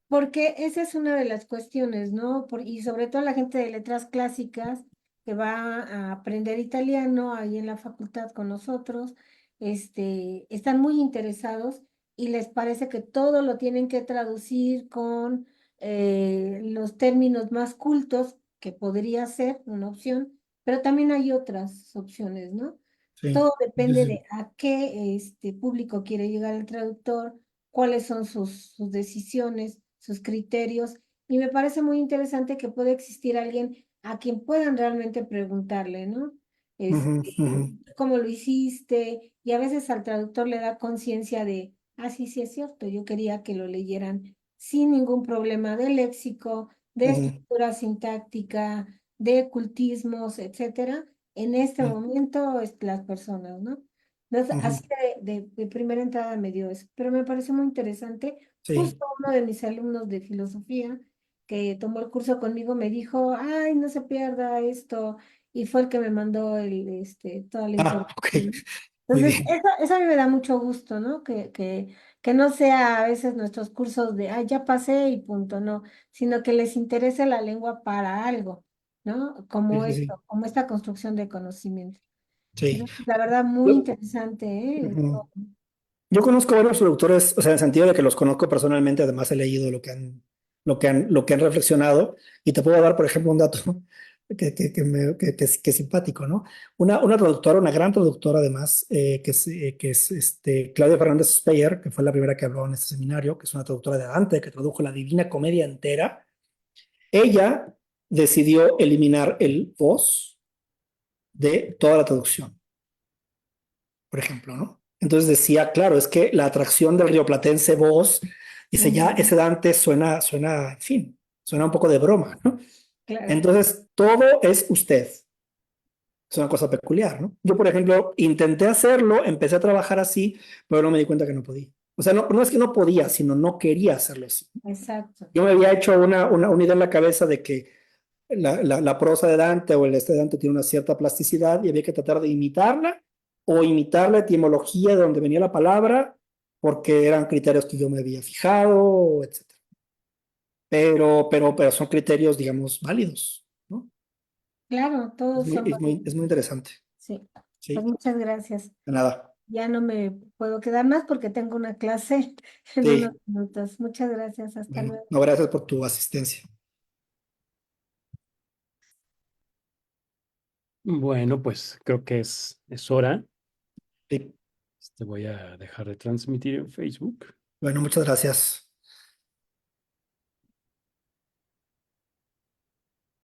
porque esa es una de las cuestiones, ¿no? Y sobre todo la gente de letras clásicas que va a aprender italiano ahí en la facultad con nosotros, están muy interesados y les parece que todo lo tienen que traducir con los términos más cultos, que podría ser una opción, pero también hay otras opciones, ¿no?
Sí,
Todo
sí,
depende
sí.
de a qué público quiere llegar el traductor, cuáles son sus decisiones, sus criterios, y me parece muy interesante que pueda existir alguien a quien puedan realmente preguntarle, ¿no?
Ujú, ujú,
¿Cómo lo hiciste? Y a veces al traductor le da conciencia de, sí, sí es cierto, yo quería que lo leyeran sin ningún problema de léxico, de
ujú,
estructura sintáctica, de cultismos, etcétera. En este momento, las personas, ¿no? Entonces,
ujú,
así de primera entrada me dio eso, pero me pareció muy interesante.
sí.
Justo uno de mis alumnos de filosofía que tomó el curso conmigo me dijo, ay, no se pierda esto, y fue el que me mandó toda la
Ok.
información.
Muy
Entonces,
bien.
eso a mí me da mucho gusto, ¿no? Que no sea a veces nuestros cursos de, ya pasé y punto, no, sino que les interese la lengua para algo, ¿no?
Sí,
Como
sí, sí.
esto, como esta construcción de conocimiento.
Sí.
Entonces, la verdad, muy
Yo,
interesante, ¿eh?
ujú. Yo conozco varios productores, o sea, en el sentido de que los conozco personalmente, además he leído lo que han reflexionado, y te puedo dar, por ejemplo, un dato que es simpático, ¿no? Una traductora, una gran traductora además, que es Claudia Fernández Speyer, que fue la primera que habló en este seminario, que es una traductora de Dante, que tradujo la Divina Comedia entera. Ella decidió eliminar el vos de toda la traducción, por ejemplo, ¿no? Entonces decía, claro, es que la atracción del rioplatense vos, dice, ya ese Dante suena, en fin, suena un poco de broma, ¿no?
Claro.
Entonces, todo es usted. Es una cosa peculiar, ¿no? Yo, por ejemplo, intenté hacerlo, empecé a trabajar así, pero no me di cuenta que no podía. O sea, no es que no podía, sino no quería hacerlo así.
Exacto.
Yo me había hecho una idea en la cabeza de que la prosa de Dante o el este de Dante tiene una cierta plasticidad y había que tratar de imitarla o imitar la etimología de donde venía la palabra, porque eran criterios que yo me había fijado, etc. Pero son criterios, digamos, válidos, ¿no?
Claro, todos son
Es muy interesante.
Sí,
Sí,
pues muchas gracias.
de nada.
Ya no me puedo quedar más porque tengo una clase en
Sí,
unos minutos. Muchas gracias. Hasta
bueno,
luego.
no, gracias por tu asistencia.
Bueno, pues creo que es hora.
Sí,
Voy a dejar de transmitir en Facebook.
bueno, muchas gracias.